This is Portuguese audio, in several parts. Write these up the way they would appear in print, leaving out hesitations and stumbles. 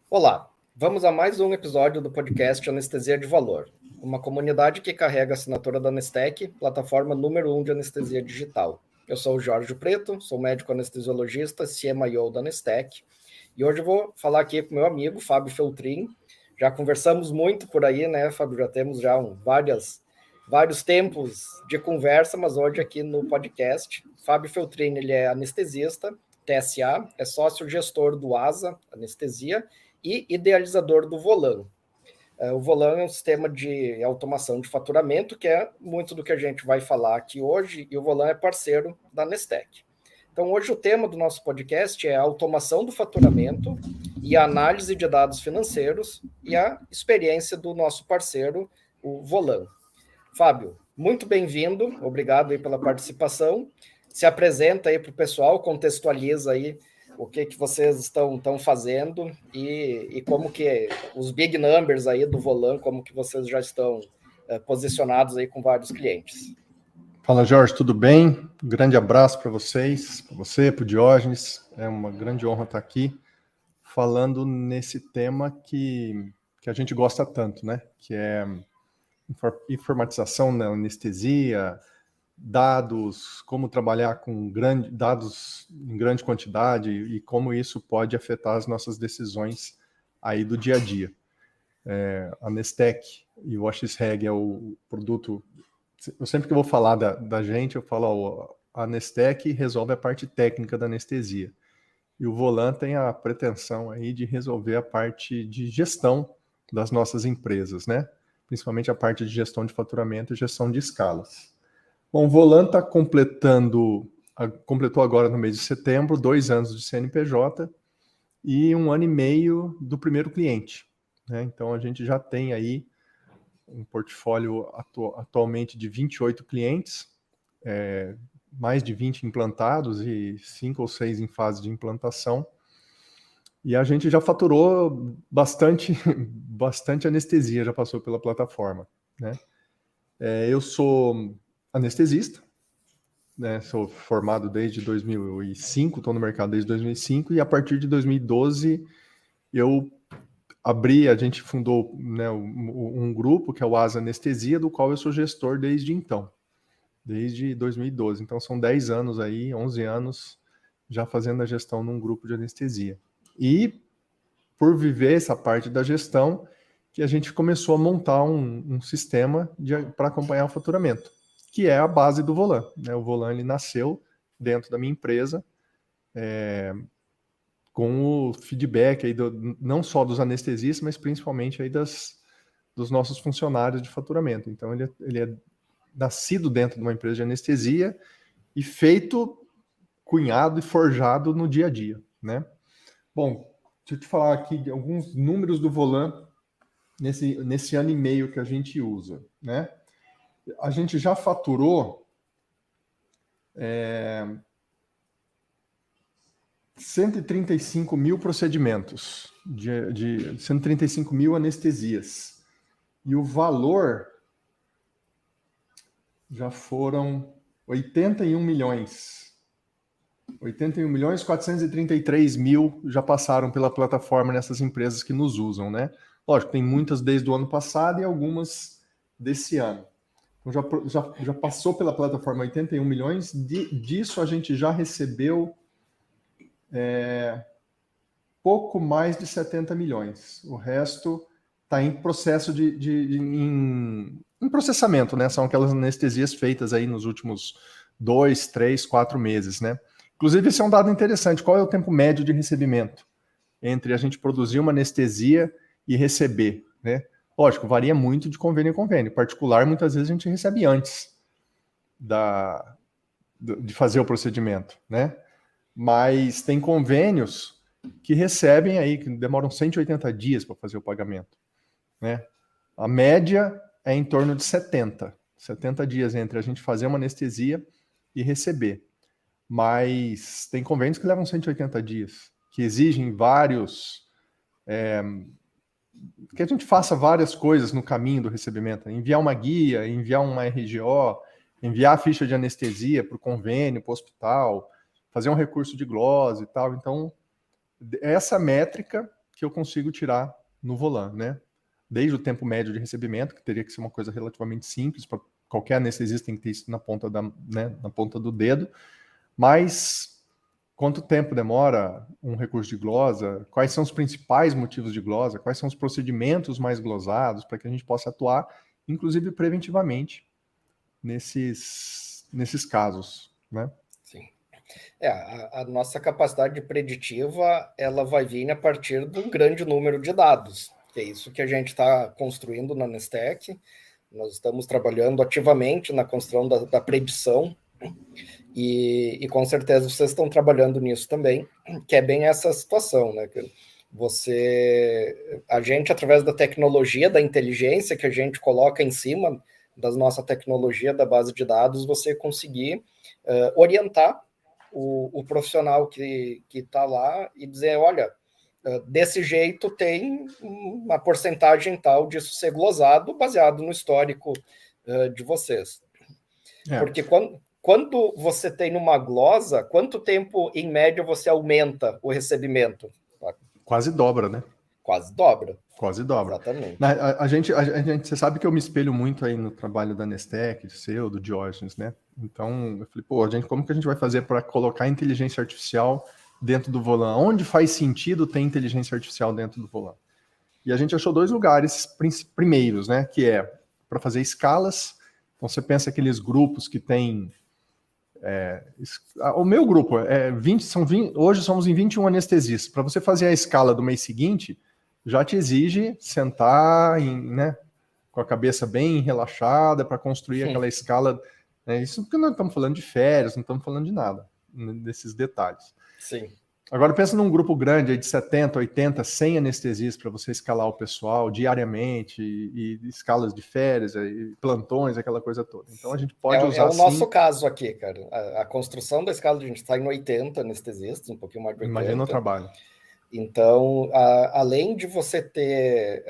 Olá, vamos a mais um episódio do podcast Anestesia de Valor, uma comunidade que carrega a assinatura da Anestec, plataforma número 1 de anestesia digital. Eu sou o Jorge Preto, sou médico anestesiologista, CMIO da Anestec, e hoje eu vou falar aqui com meu amigo Fábio Feltrin. Já conversamos muito por aí, né, Fábio? Já temos vários tempos de conversa, mas hoje aqui no podcast. Fábio Feltrin, ele é anestesista, TSA, é sócio-gestor do ASA Anestesia e idealizador do Volan. O Volan é um sistema de automação de faturamento, que é muito do que a gente vai falar aqui hoje, e o Volan é parceiro da Anestec. Então, hoje o tema do nosso podcast é a automação do faturamento e a análise de dados financeiros e a experiência do nosso parceiro, o Volan. Fábio, muito bem-vindo, obrigado aí pela participação. Se apresenta aí para o pessoal, contextualiza aí o que vocês estão fazendo e como que os big numbers aí do Volan, como que vocês já estão posicionados aí com vários clientes. Fala, Jorge, tudo bem? Um grande abraço para vocês, para você, para o Diógenes. É uma grande honra estar aqui falando nesse tema que a gente gosta tanto, né? Que é informatização na anestesia, dados, como trabalhar com dados em grande quantidade e como isso pode afetar as nossas decisões aí do dia a dia. A Anestec e o Oxreg é o produto. Eu sempre que vou falar da gente, eu falo, a Anestec resolve a parte técnica da anestesia. E o Volan tem a pretensão aí de resolver a parte de gestão das nossas empresas, né? Principalmente a parte de gestão de faturamento e gestão de escalas. Bom, o Volan completou agora no mês de setembro 2 anos de CNPJ e 1 ano e meio do primeiro cliente, né? Então a gente já tem aí um portfólio atualmente de 28 clientes, mais de 20 implantados e 5 ou 6 em fase de implantação. E a gente já faturou bastante anestesia, já passou pela plataforma, né? Eu sou anestesista, né? Sou formado desde 2005, estou no mercado desde 2005, e a partir de 2012 a gente fundou, né, um grupo que é o ASA Anestesia, do qual eu sou gestor desde então, desde 2012. Então são 10 anos aí, 11 anos já fazendo a gestão num grupo de anestesia. E por viver essa parte da gestão, que a gente começou a montar um sistema para acompanhar o faturamento, que é a base do Volan, né? O Volan ele nasceu dentro da minha empresa, com o feedback aí não só dos anestesistas, mas principalmente aí dos nossos funcionários de faturamento. Então, ele é nascido dentro de uma empresa de anestesia e feito, cunhado e forjado no dia a dia, né? Bom, deixa eu te falar aqui de alguns números do Volan nesse ano e meio que a gente usa, né? A gente já faturou 135 mil procedimentos, de 135 mil anestesias. E o valor já foram 81 milhões. 81 milhões 433 mil já passaram pela plataforma nessas empresas que nos usam, né? Lógico, tem muitas desde o ano passado e algumas desse ano. Então já passou pela plataforma 81 milhões, disso a gente já recebeu pouco mais de 70 milhões. O resto está em processo em processamento, né? São aquelas anestesias feitas aí nos últimos 2, 3, 4 meses, né? Inclusive, esse é um dado interessante. Qual é o tempo médio de recebimento entre a gente produzir uma anestesia e receber, né? Lógico, varia muito de convênio em convênio. Particular, muitas vezes a gente recebe antes de fazer o procedimento, né? Mas tem convênios que recebem aí, que demoram 180 dias para fazer o pagamento, né? A média é em torno de 70 dias entre a gente fazer uma anestesia e receber. Mas tem convênios que levam 180 dias, que exigem que a gente faça várias coisas no caminho do recebimento, né? Enviar uma guia, enviar uma RGO, enviar a ficha de anestesia para o convênio, para o hospital, fazer um recurso de glose e tal. Então, essa métrica que eu consigo tirar no Volan, né? Desde o tempo médio de recebimento, que teria que ser uma coisa relativamente simples, para qualquer anestesista tem que ter isso na ponta, na ponta do dedo, mas quanto tempo demora um recurso de glosa, quais são os principais motivos de glosa, quais são os procedimentos mais glosados, para que a gente possa atuar, inclusive preventivamente, nesses casos, né? Sim. A nossa capacidade preditiva, ela vai vir a partir de um grande número de dados, que é isso que a gente está construindo na Nestec. Nós estamos trabalhando ativamente na construção da predição, e com certeza vocês estão trabalhando nisso também, que é bem essa situação, né? A gente, através da tecnologia, da inteligência que a gente coloca em cima da nossa tecnologia da base de dados, você conseguir orientar o profissional que está lá e dizer, olha, desse jeito tem uma porcentagem tal disso ser glosado, baseado no histórico de vocês. Porque quando você tem uma glosa, quanto tempo, em média, você aumenta o recebimento? Quase dobra, né? Quase dobra. Quase dobra. Exatamente. A gente, você sabe que eu me espelho muito aí no trabalho da Nestec, do seu, do Diógenes, né? Então, eu falei, pô, como que a gente vai fazer para colocar inteligência artificial dentro do Volan? Onde faz sentido ter inteligência artificial dentro do Volan? E a gente achou 2 lugares primeiros, né? Que é para fazer escalas. Então, você pensa aqueles grupos que tem... o meu grupo é 20, hoje somos em 21 anestesistas. Para você fazer a escala do mês seguinte, já te exige sentar né, com a cabeça bem relaxada para construir aquela escala. Né, isso porque nós estamos falando de férias, não estamos falando de nada, desses detalhes. Sim. Agora pensa num grupo grande aí de 70, 80, 100 anestesistas para você escalar o pessoal diariamente, e escalas de férias, e plantões, aquela coisa toda. Então a gente pode usar o nosso caso aqui, cara. A construção da escala, a gente está em 80 anestesistas, um pouquinho mais de 80. Imagina o trabalho. Então, além de você ter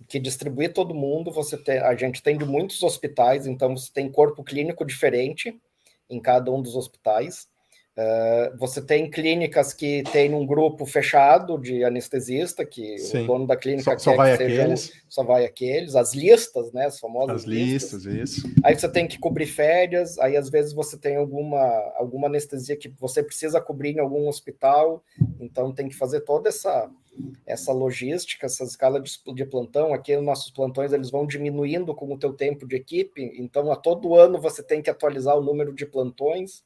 que distribuir todo mundo, a gente tem de muitos hospitais, então você tem corpo clínico diferente em cada um dos hospitais. Você tem clínicas que tem um grupo fechado de anestesista, que Sim. O dono da clínica só vai aqueles. Só vai aqueles, as listas, né, as famosas listas. Isso. Aí você tem que cobrir férias, aí às vezes você tem alguma anestesia que você precisa cobrir em algum hospital, então tem que fazer toda essa logística, essa escala de plantão. Aqui os nossos plantões eles vão diminuindo com o teu tempo de equipe, então a todo ano você tem que atualizar o número de plantões.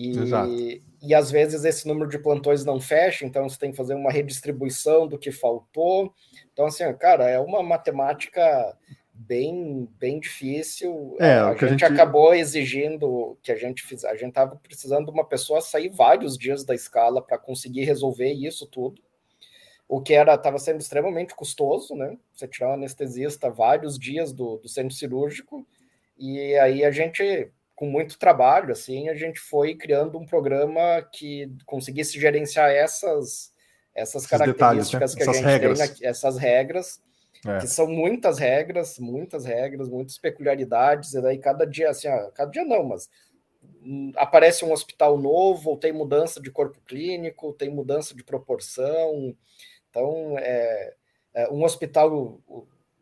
E às vezes esse número de plantões não fecha, então você tem que fazer uma redistribuição do que faltou. Então, assim, cara, é uma matemática bem difícil. A gente acabou exigindo que a gente fizesse. A gente estava precisando de uma pessoa sair vários dias da escala para conseguir resolver isso tudo, o que estava sendo extremamente custoso, né? Você tirar um anestesista vários dias do centro cirúrgico, e aí a gente, com muito trabalho, assim, a gente foi criando um programa que conseguisse gerenciar essas características detalhes, né? Que a gente tem, essas regras, que são muitas regras, muitas peculiaridades, e daí cada dia, assim, cada dia não, mas aparece um hospital novo, ou tem mudança de corpo clínico, tem mudança de proporção. Então, um hospital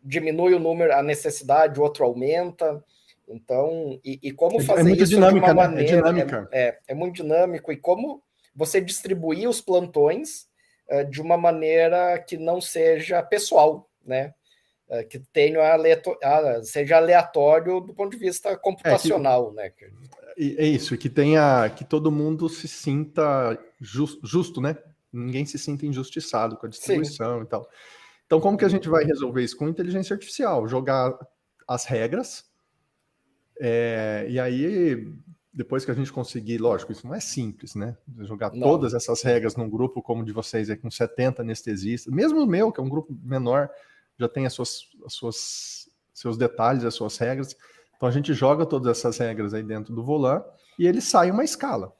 diminui o número, a necessidade, o outro aumenta. Então, e como fazer muito isso dinâmica, de uma né? maneira... É dinâmica. É muito dinâmico. E como você distribuir os plantões de uma maneira que não seja pessoal, né? Que tenha seja aleatório do ponto de vista computacional, né? É isso, que todo mundo se sinta justo, né? Ninguém se sinta injustiçado com a distribuição. Sim. E tal. Então, como que a gente vai resolver isso? Com inteligência artificial, jogar as regras, e aí, depois que a gente conseguir, lógico, isso não é simples, né? Jogar todas essas regras num grupo como o de vocês, com 70 anestesistas, mesmo o meu, que é um grupo menor, já tem seus detalhes, as suas regras. Então a gente joga todas essas regras aí dentro do Volan e ele sai uma escala.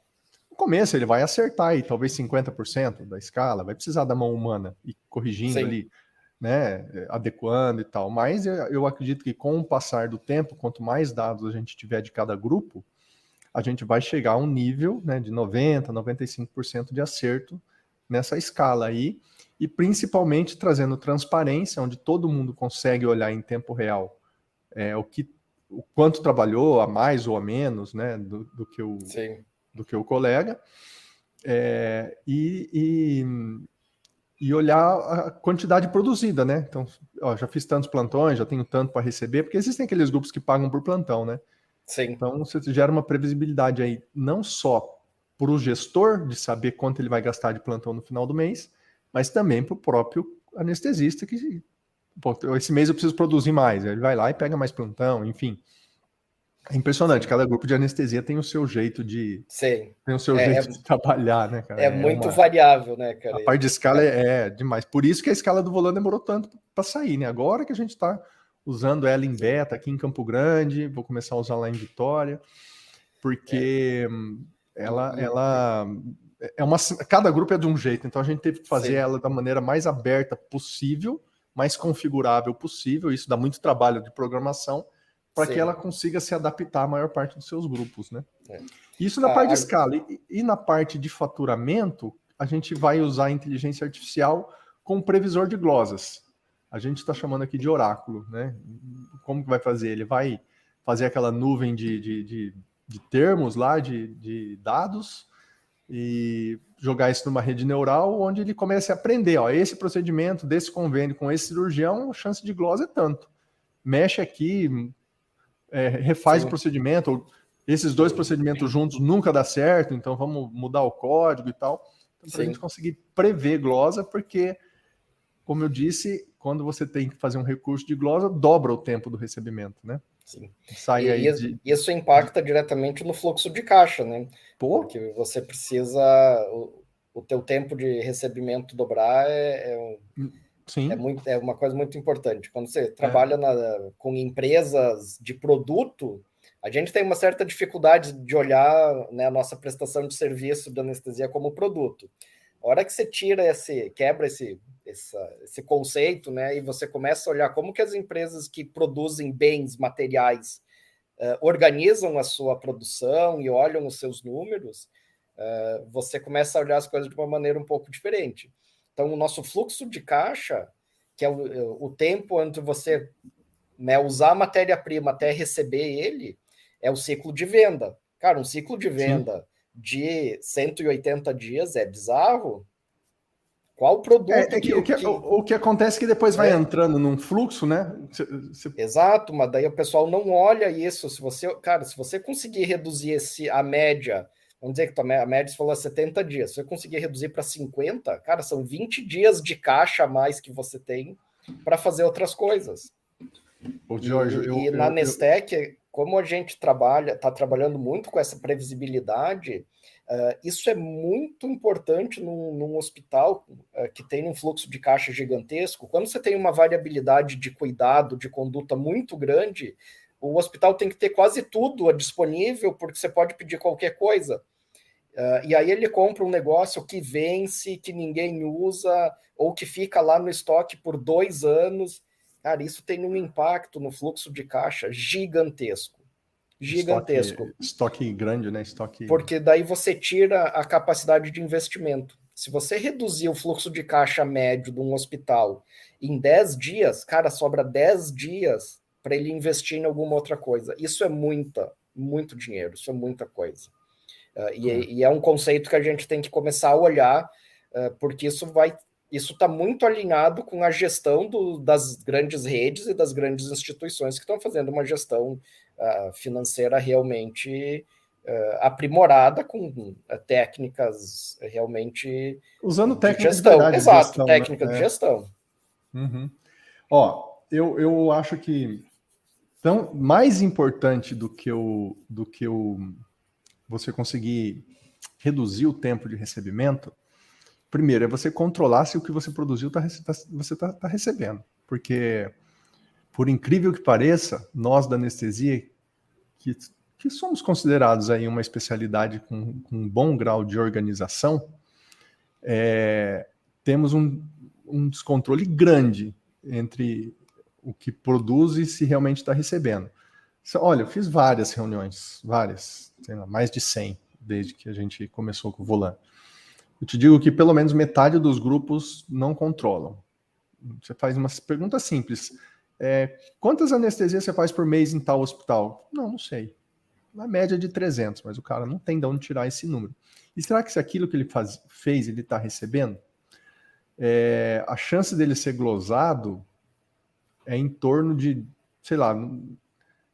No começo ele vai acertar aí talvez 50% da escala, vai precisar da mão humana e corrigindo ali né, adequando e tal. Mas eu acredito que com o passar do tempo, quanto mais dados a gente tiver de cada grupo, a gente vai chegar a um nível, né, de 90%, 95% de acerto nessa escala aí, e principalmente trazendo transparência, onde todo mundo consegue olhar em tempo real o quanto trabalhou, a mais ou a menos, né, do que o colega, e olhar a quantidade produzida, né? Então, já fiz tantos plantões, já tenho tanto para receber, porque existem aqueles grupos que pagam por plantão, né? Sim. Então, você gera uma previsibilidade aí, não só para o gestor, de saber quanto ele vai gastar de plantão no final do mês, mas também para o próprio anestesista, que esse mês eu preciso produzir mais. Ele vai lá e pega mais plantão, enfim. É impressionante, cada grupo de anestesia tem o seu jeito de de trabalhar, né, cara? É muito variável, né, cara? A parte de escala é demais. Por isso que a escala do Volano demorou tanto para sair, né? Agora que a gente está usando ela em beta aqui em Campo Grande, vou começar a usar lá em Vitória, porque ela cada grupo é de um jeito, então a gente teve que fazer ela da maneira mais aberta possível, mais configurável possível. Isso dá muito trabalho de programação, para que ela consiga se adaptar à maior parte dos seus grupos, né? Isso na parte de escala. E na parte de faturamento, a gente vai usar a inteligência artificial com previsor de glosas. A gente está chamando aqui de oráculo, né? Como que vai fazer? Ele vai fazer aquela nuvem de termos lá, de dados, e jogar isso numa rede neural, onde ele comece a aprender, esse procedimento desse convênio com esse cirurgião, a chance de glosa é tanto. Mexe aqui, refaz o procedimento, esses dois procedimentos juntos nunca dá certo, então vamos mudar o código e tal. Então, para a gente conseguir prever glosa, porque, como eu disse, quando você tem que fazer um recurso de glosa, dobra o tempo do recebimento, né? Sim. Isso impacta diretamente no fluxo de caixa, né? Porque você precisa... O teu tempo de recebimento dobrar é uma coisa muito importante. Quando você trabalha com empresas de produto, a gente tem uma certa dificuldade de olhar, né, a nossa prestação de serviço de anestesia como produto. A hora que você quebra esse conceito, né, e você começa a olhar como que as empresas que produzem bens materiais organizam a sua produção e olham os seus números, você começa a olhar as coisas de uma maneira um pouco diferente. Então, o nosso fluxo de caixa, que é o tempo entre você, né, usar a matéria-prima até receber ele, é o ciclo de venda. Cara, um ciclo de venda de 180 dias é bizarro. Qual produto o que acontece é que depois vai entrando num fluxo, né? Exato, mas daí o pessoal não olha isso. Se você conseguir reduzir a média, vamos dizer que a média você falou 70 dias, se você conseguir reduzir para 50, cara, são 20 dias de caixa a mais que você tem para fazer outras coisas. Na Nestec, como a gente está trabalhando muito com essa previsibilidade, isso é muito importante num hospital que tem um fluxo de caixa gigantesco. Quando você tem uma variabilidade de cuidado, de conduta muito grande, o hospital tem que ter quase tudo disponível, porque você pode pedir qualquer coisa. E aí ele compra um negócio que vence, que ninguém usa, ou que fica lá no estoque por 2 anos. Cara, isso tem um impacto no fluxo de caixa gigantesco. Gigantesco. Estoque grande, né? Porque daí você tira a capacidade de investimento. Se você reduzir o fluxo de caixa médio de um hospital em 10 dias, cara, sobra 10 dias para ele investir em alguma outra coisa. Isso é muito dinheiro, isso é muita coisa. E é um conceito que a gente tem que começar a olhar, porque isso está muito alinhado com a gestão das grandes redes e das grandes instituições que estão fazendo uma gestão financeira realmente aprimorada, com técnicas realmente usando técnicas de gestão. De Exato, gestão, técnica né? de gestão. Uhum. Eu acho que mais importante do que você conseguir reduzir o tempo de recebimento, primeiro, é você controlar se o que você produziu você está recebendo. Porque, por incrível que pareça, nós da anestesia, que somos considerados aí uma especialidade com um bom grau de organização, temos um descontrole grande entre o que produz e se realmente está recebendo. Olha, eu fiz várias reuniões, sei lá, mais de 100, desde que a gente começou com o Volan. Eu te digo que pelo menos metade dos grupos não controlam. Você faz uma pergunta simples. Quantas anestesias você faz por mês em tal hospital? Não sei. Na média de 300, mas o cara não tem de onde tirar esse número. E será que se aquilo que ele fez, ele está recebendo? A chance dele ser glosado é em torno de, sei lá,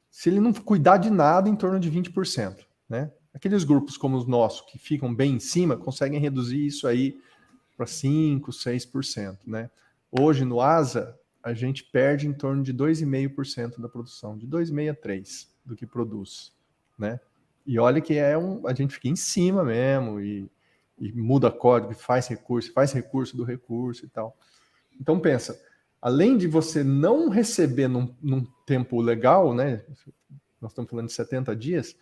se ele não cuidar de nada, em torno de 20%, né? Aqueles grupos como os nossos, que ficam bem em cima, conseguem reduzir isso aí para 5%, 6%, né? Hoje, no ASA, a gente perde em torno de 2,5% da produção, de 2,5% a 3% do que produz, né? E olha que a gente fica em cima mesmo, e muda código, faz recurso do recurso e tal. Então pensa, além de você não receber num tempo legal, né? Nós estamos falando de 70 dias,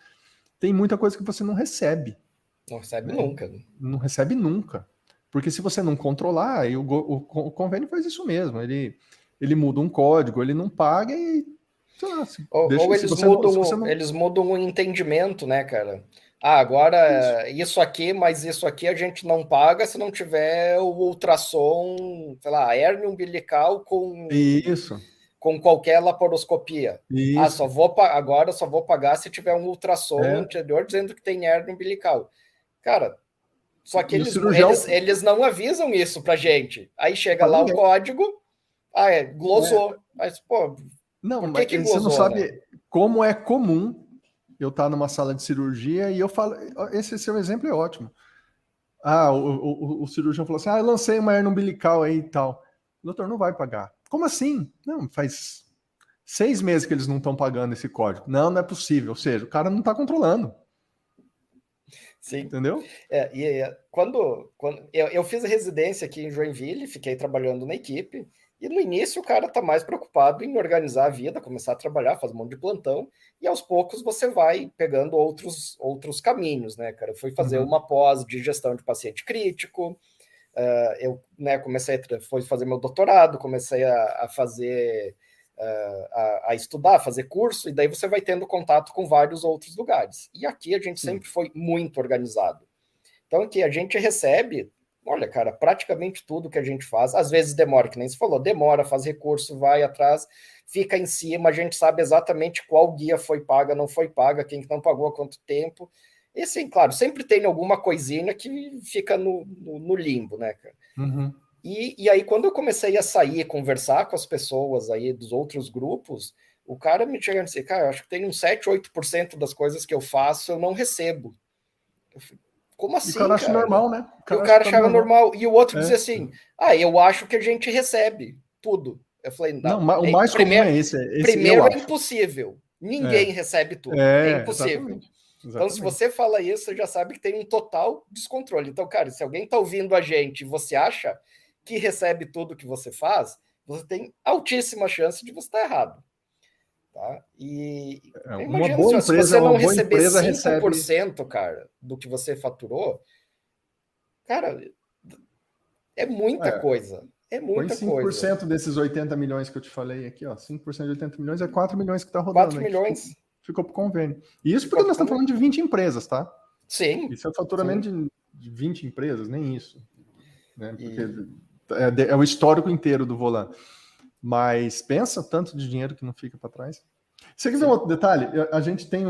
tem muita coisa que você não recebe. Não recebe né? nunca. Não recebe nunca. Porque se você não controlar, aí o convênio faz isso mesmo. Ele muda um código, ele não paga e... Ou eles mudam o entendimento, né, cara? Agora isso aqui, mas isso aqui a gente não paga se não tiver o ultrassom, sei lá, hérnia umbilical com qualquer laparoscopia. Isso. Agora só vou pagar se tiver um ultrassom anterior dizendo que tem hérnia umbilical. Cara, só que eles não avisam isso pra gente. Aí chega lá o código, glosou. Mas, pô... Não, mas você não sabe como é comum eu estar numa sala de cirurgia e eu falo... Esse seu exemplo é ótimo. O cirurgião falou assim, eu lancei uma hernia umbilical aí e tal. O doutor não vai pagar. Como assim? Não, faz 6 meses que eles não estão pagando esse código. Não é possível. Ou seja, o cara não está controlando. Sim. Entendeu? Quando eu fiz a residência aqui em Joinville, fiquei trabalhando na equipe, e no início o cara tá mais preocupado em organizar a vida, começar a trabalhar, fazer um monte de plantão, e aos poucos você vai pegando outros caminhos, né, cara? Eu fui fazer uma pós de gestão de paciente crítico, eu fui fazer meu doutorado, comecei a fazer... a estudar, fazer curso, e daí você vai tendo contato com vários outros lugares. E aqui a gente sempre foi muito organizado. Então, aqui a gente recebe, olha, cara, praticamente tudo que a gente faz, às vezes demora, que nem você falou, demora, faz recurso, vai atrás, fica em cima, a gente sabe exatamente qual guia foi paga, não foi paga, quem não pagou, há quanto tempo. E sim, claro, sempre tem alguma coisinha que fica no limbo, né, cara? E aí, quando eu comecei a sair, conversar com as pessoas aí dos outros grupos, o cara me chega e disse, cara, eu acho que tem uns 7, 8% das coisas que eu faço eu não recebo. Eu falei, como assim, o cara? Acha normal, né? E o cara achava normal. E o outro dizia assim, eu acho que a gente recebe tudo. Eu falei, não, o mais comum é esse. Primeiro é impossível. Ninguém recebe tudo. É impossível. Exatamente. Então, se você fala isso, você já sabe que tem um total descontrole. Então, cara, se alguém está ouvindo a gente e você acha que recebe tudo que você faz, você tem altíssima chance de você estar errado. Tá? E uma boa empresa, se você não receber 5%, recebe... cara, do que você faturou, cara, é muita coisa. É muita coisa. 5% desses 80 milhões que eu te falei aqui, ó, 5% de 80 milhões é 4 milhões que está rodando. 4 milhões. Ficou pro convênio. E isso porque nós estamos falando de 20 empresas, tá? Sim. Isso é o faturamento de 20 empresas, nem isso. Né? Porque é o histórico inteiro do Volan. Mas pensa tanto de dinheiro que não fica para trás. Você quer ver um outro detalhe? A gente tem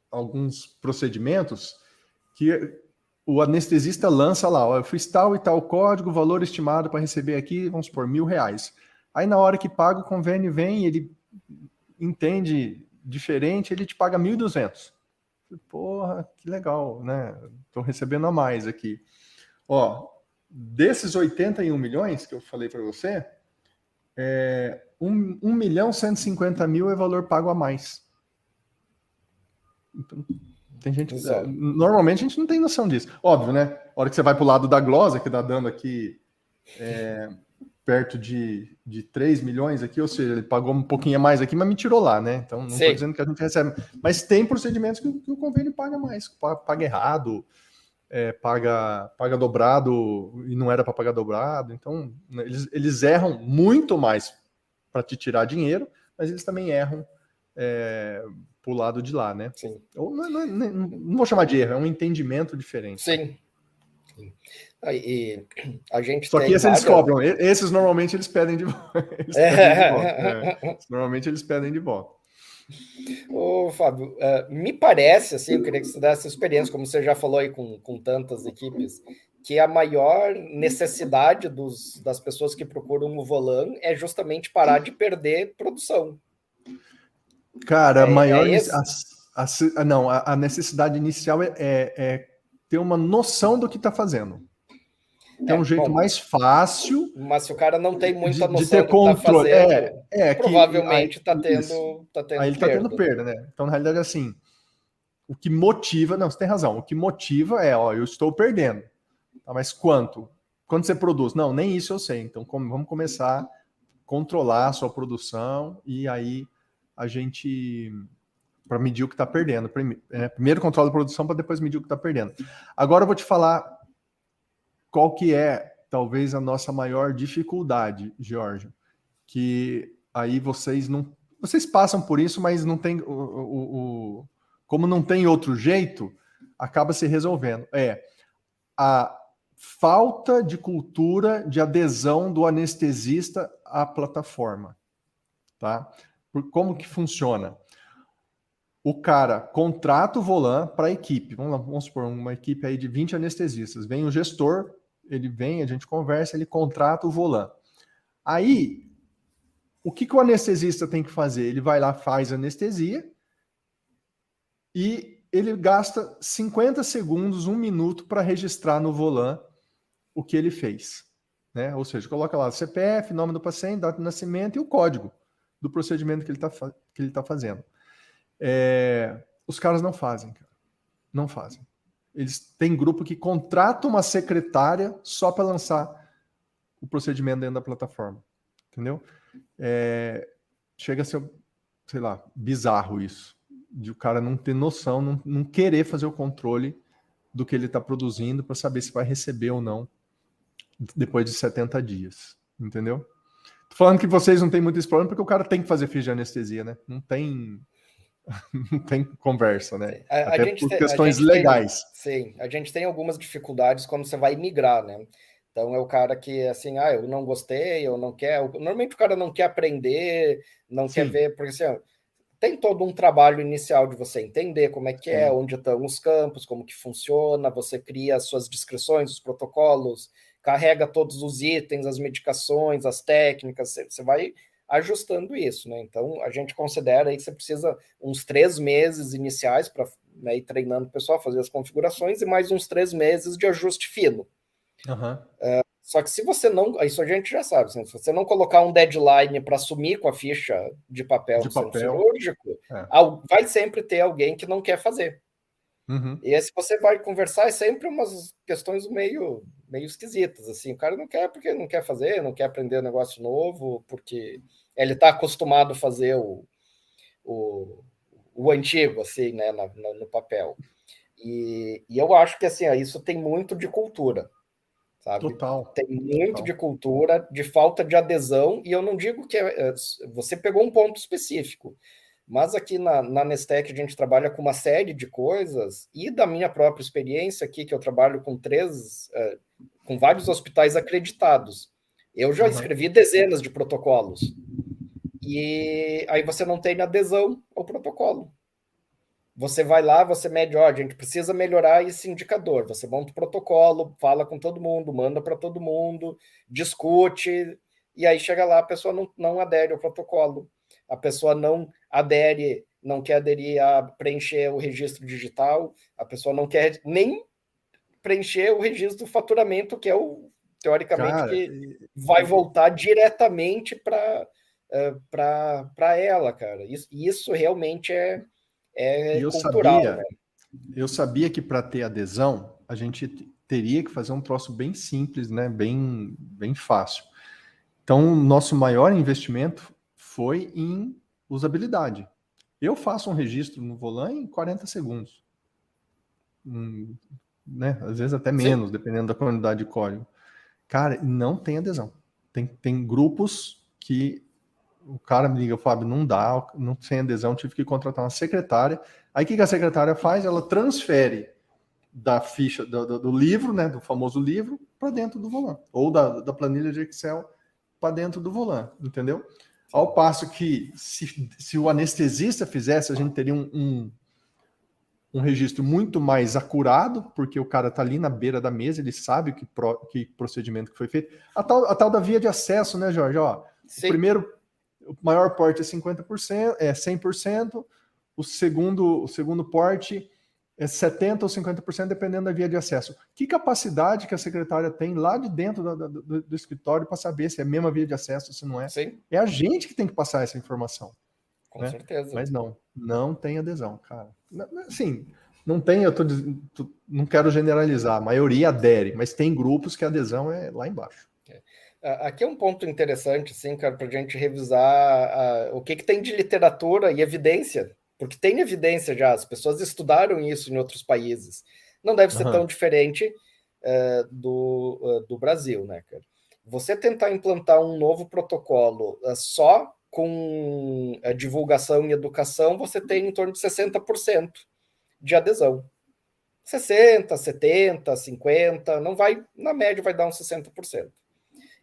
alguns procedimentos que o anestesista lança lá, eu fiz tal e tal código, valor estimado para receber aqui, vamos supor, R$1.000. Aí na hora que paga, o convênio vem, ele entende diferente, ele te paga 1.200. Porra, que legal, né? Estou recebendo a mais aqui. Ó, desses 81 milhões que eu falei para você, 1.150.000 é valor pago a mais. Então, tem gente que... Normalmente a gente não tem noção disso. Óbvio, né? A hora que você vai para o lado da glosa, que está dando aqui perto de 3 milhões aqui, ou seja, ele pagou um pouquinho a mais aqui, mas me tirou lá, né? Então, não estou dizendo que a gente recebe. Mas tem procedimentos que o convênio paga mais, paga errado. paga dobrado e não era para pagar dobrado. Então, eles erram muito mais para te tirar dinheiro, mas eles também erram pro lado de lá, né? Sim. Ou não vou chamar de erro, é um entendimento diferente. Sim. E a gente Só que eles cobram. Esses normalmente eles pedem de volta. Normalmente eles pedem de volta. Ô, Fábio, me parece, assim, eu queria que você desse experiência, como você já falou aí com tantas equipes, que a maior necessidade das pessoas que procuram o Volan é justamente parar de perder produção. Cara, a necessidade inicial é ter uma noção do que está fazendo. Tem um jeito mais fácil. Mas se o cara não tem muita noção de ter do que está fazendo, provavelmente está tendo aí ele está tendo perda, né? Então, na realidade, assim, o que motiva... Não, você tem razão. O que motiva eu estou perdendo. Tá, mas quanto? Quanto você produz? Não, nem isso eu sei. Então, vamos começar a controlar a sua produção e aí a gente... para medir o que está perdendo. Primeiro controla a produção para depois medir o que está perdendo. Agora eu vou te falar qual que é, talvez, a nossa maior dificuldade, Jorge, que aí vocês passam por isso, mas não tem como não tem outro jeito, acaba se resolvendo. É a falta de cultura de adesão do anestesista à plataforma, tá? Como que funciona? O cara contrata o Volan para a equipe. Vamos supor, uma equipe aí de 20 anestesistas. Vem o gestor, ele vem, a gente conversa, ele contrata o Volan. Aí, o que o anestesista tem que fazer? Ele vai lá, faz anestesia e ele gasta 50 segundos, 1 minuto para registrar no Volan o que ele fez. Né? Ou seja, coloca lá o CPF, nome do paciente, data de nascimento e o código do procedimento que ele está fazendo. Os caras não fazem, cara. Não fazem. Eles têm grupo que contrata uma secretária só para lançar o procedimento dentro da plataforma. Entendeu? Chega a ser, sei lá, bizarro isso. De o cara não ter noção, não querer fazer o controle do que ele está produzindo para saber se vai receber ou não depois de 70 dias. Entendeu? Tô falando que vocês não têm muito esse problema porque o cara tem que fazer ficha de anestesia, né? Não tem conversa, né? Até por questões legais. Sim, a gente tem algumas dificuldades quando você vai migrar, né? Então é o cara que, assim, eu não gostei, eu não quero... Normalmente o cara não quer aprender, não quer ver, porque assim, tem todo um trabalho inicial de você entender como é que é, onde estão os campos, como que funciona, você cria as suas descrições, os protocolos, carrega todos os itens, as medicações, as técnicas, você vai ajustando isso, né? Então, a gente considera aí que você precisa uns 3 meses iniciais para, né, ir treinando o pessoal, fazer as configurações e mais uns 3 meses de ajuste fino. Só que se você não... Isso a gente já sabe, assim, se você não colocar um deadline para sumir com a ficha de papel do centro cirúrgico, vai sempre ter alguém que não quer fazer. E aí, se você vai conversar, é sempre umas questões meio esquisitas, assim, o cara não quer porque não quer fazer, não quer aprender um negócio novo, porque ele está acostumado a fazer o antigo, assim, né, no papel. E eu acho que, assim, isso tem muito de cultura, sabe? Total. Tem muito de cultura, de falta de adesão, e eu não digo que você pegou um ponto específico, mas aqui na Nestec a gente trabalha com uma série de coisas, e da minha própria experiência aqui, que eu trabalho com com vários hospitais acreditados. Eu já escrevi dezenas de protocolos. E aí você não tem adesão ao protocolo. Você vai lá, você mede, a gente precisa melhorar esse indicador. Você monta o protocolo, fala com todo mundo, manda para todo mundo, discute, e aí chega lá, a pessoa não adere ao protocolo. A pessoa não quer aderir a preencher o registro digital, a pessoa não quer nem preencher o registro do faturamento, que é teoricamente, que vai voltar diretamente para ela, cara. Isso realmente é cultural, né? Eu sabia que para ter adesão, a gente teria que fazer um troço bem simples, né? Bem fácil. Então, nosso maior investimento foi em usabilidade. Eu faço um registro no Volan em 40 segundos. né? Às vezes até menos, dependendo da quantidade de código. Cara, não tem adesão. Tem grupos que o cara me liga, Fábio, não dá, não tem adesão, tive que contratar uma secretária. Aí o que a secretária faz? Ela transfere da ficha do livro, né, do famoso livro, para dentro do Volan, ou da planilha de Excel para dentro do Volan, entendeu? Ao passo que, se o anestesista fizesse, a gente teria um registro muito mais acurado, porque o cara está ali na beira da mesa, ele sabe que procedimento que foi feito. A tal da via de acesso, né, Jorge? Ó, o maior porte é 50%, é 100%, o segundo porte é 70% ou 50%, dependendo da via de acesso. Que capacidade que a secretária tem lá de dentro do escritório para saber se é a mesma via de acesso, se não é? Sim. É a gente que tem que passar essa informação. Com certeza. Mas não tem adesão, cara. Assim, não tem, não quero generalizar, a maioria adere, mas tem grupos que a adesão é lá embaixo. Aqui é um ponto interessante, assim, cara, para a gente revisar o que tem de literatura e evidência, porque tem evidência já, as pessoas estudaram isso em outros países. Não deve ser tão diferente do Brasil, né, cara? Você tentar implantar um novo protocolo só com a divulgação e educação, você tem em torno de 60% de adesão. 60%, 70%, 50%, não vai, na média vai dar uns 60%.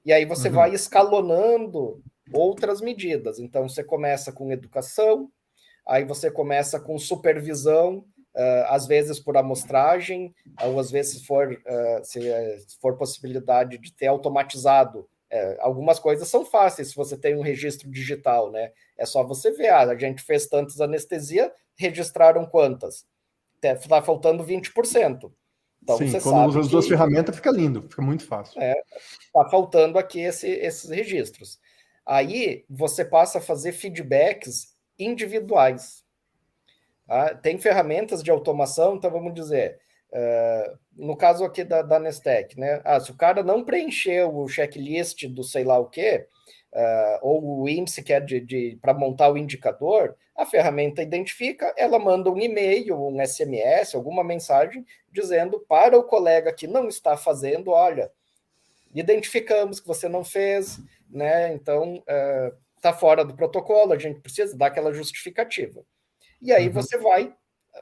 E aí você vai escalonando outras medidas. Então, você começa com educação, aí você começa com supervisão, às vezes por amostragem, ou às vezes se for possibilidade de ter automatizado. Algumas coisas são fáceis se você tem um registro digital, né? É só você ver, a gente fez tantas anestesia, registraram quantas? Está faltando 20%. Então, sim, você quando sabe usa as duas ferramentas fica lindo, fica muito fácil. Está faltando aqui esses registros. Aí você passa a fazer feedbacks individuais. Tá? Tem ferramentas de automação, então vamos dizer, no caso aqui da Nestec, né? Se o cara não preencheu o checklist do sei lá o quê, ou o índice que é para montar o indicador, a ferramenta identifica, ela manda um e-mail, um SMS, alguma mensagem dizendo para o colega que não está fazendo, olha, identificamos que você não fez, né? Então está fora do protocolo, a gente precisa dar aquela justificativa. E aí você vai,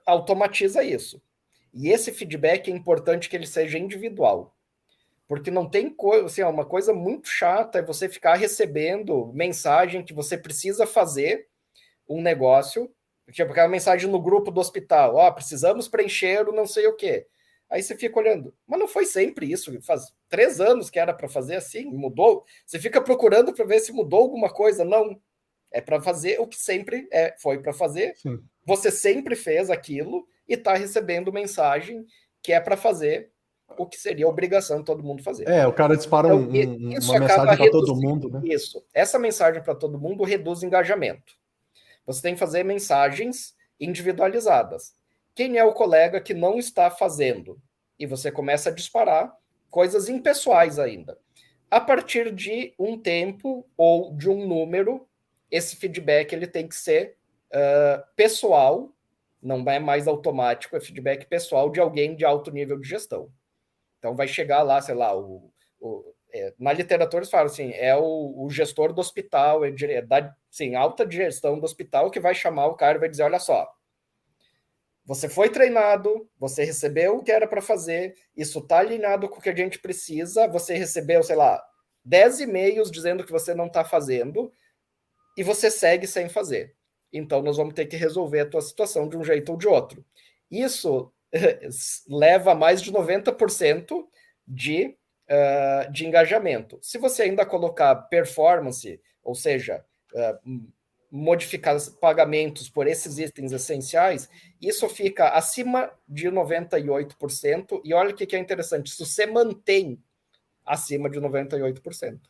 automatiza isso. E esse feedback é importante que ele seja individual. Porque não tem coisa, assim, uma coisa muito chata é você ficar recebendo mensagem que você precisa fazer um negócio, tipo aquela mensagem no grupo do hospital, precisamos preencher o não sei o quê. Aí você fica olhando, mas não foi sempre isso, faz 3 anos que era para fazer assim, mudou. Você fica procurando para ver se mudou alguma coisa, não. É para fazer o que sempre foi para fazer. Sim. Você sempre fez aquilo e está recebendo mensagem que é para fazer o que seria a obrigação de todo mundo fazer. O cara dispara então, uma mensagem para todo mundo, né? Isso. Essa mensagem para todo mundo reduz engajamento. Você tem que fazer mensagens individualizadas. Quem é o colega que não está fazendo? E você começa a disparar coisas impessoais ainda. A partir de um tempo ou de um número, esse feedback ele tem que ser pessoal, não é mais automático, é feedback pessoal de alguém de alto nível de gestão. Então vai chegar lá, sei lá, na literatura eles falam assim, é o gestor do hospital, alta gestão do hospital que vai chamar o cara e vai dizer, olha só, você foi treinado, você recebeu o que era para fazer, isso está alinhado com o que a gente precisa, você recebeu, sei lá, 10 e-mails dizendo que você não está fazendo e você segue sem fazer. Então nós vamos ter que resolver a tua situação de um jeito ou de outro. Isso leva a mais de 90% de engajamento. Se você ainda colocar performance, ou seja, modificar pagamentos por esses itens essenciais, isso fica acima de 98%, e olha o que é interessante, isso se mantém acima de 98%,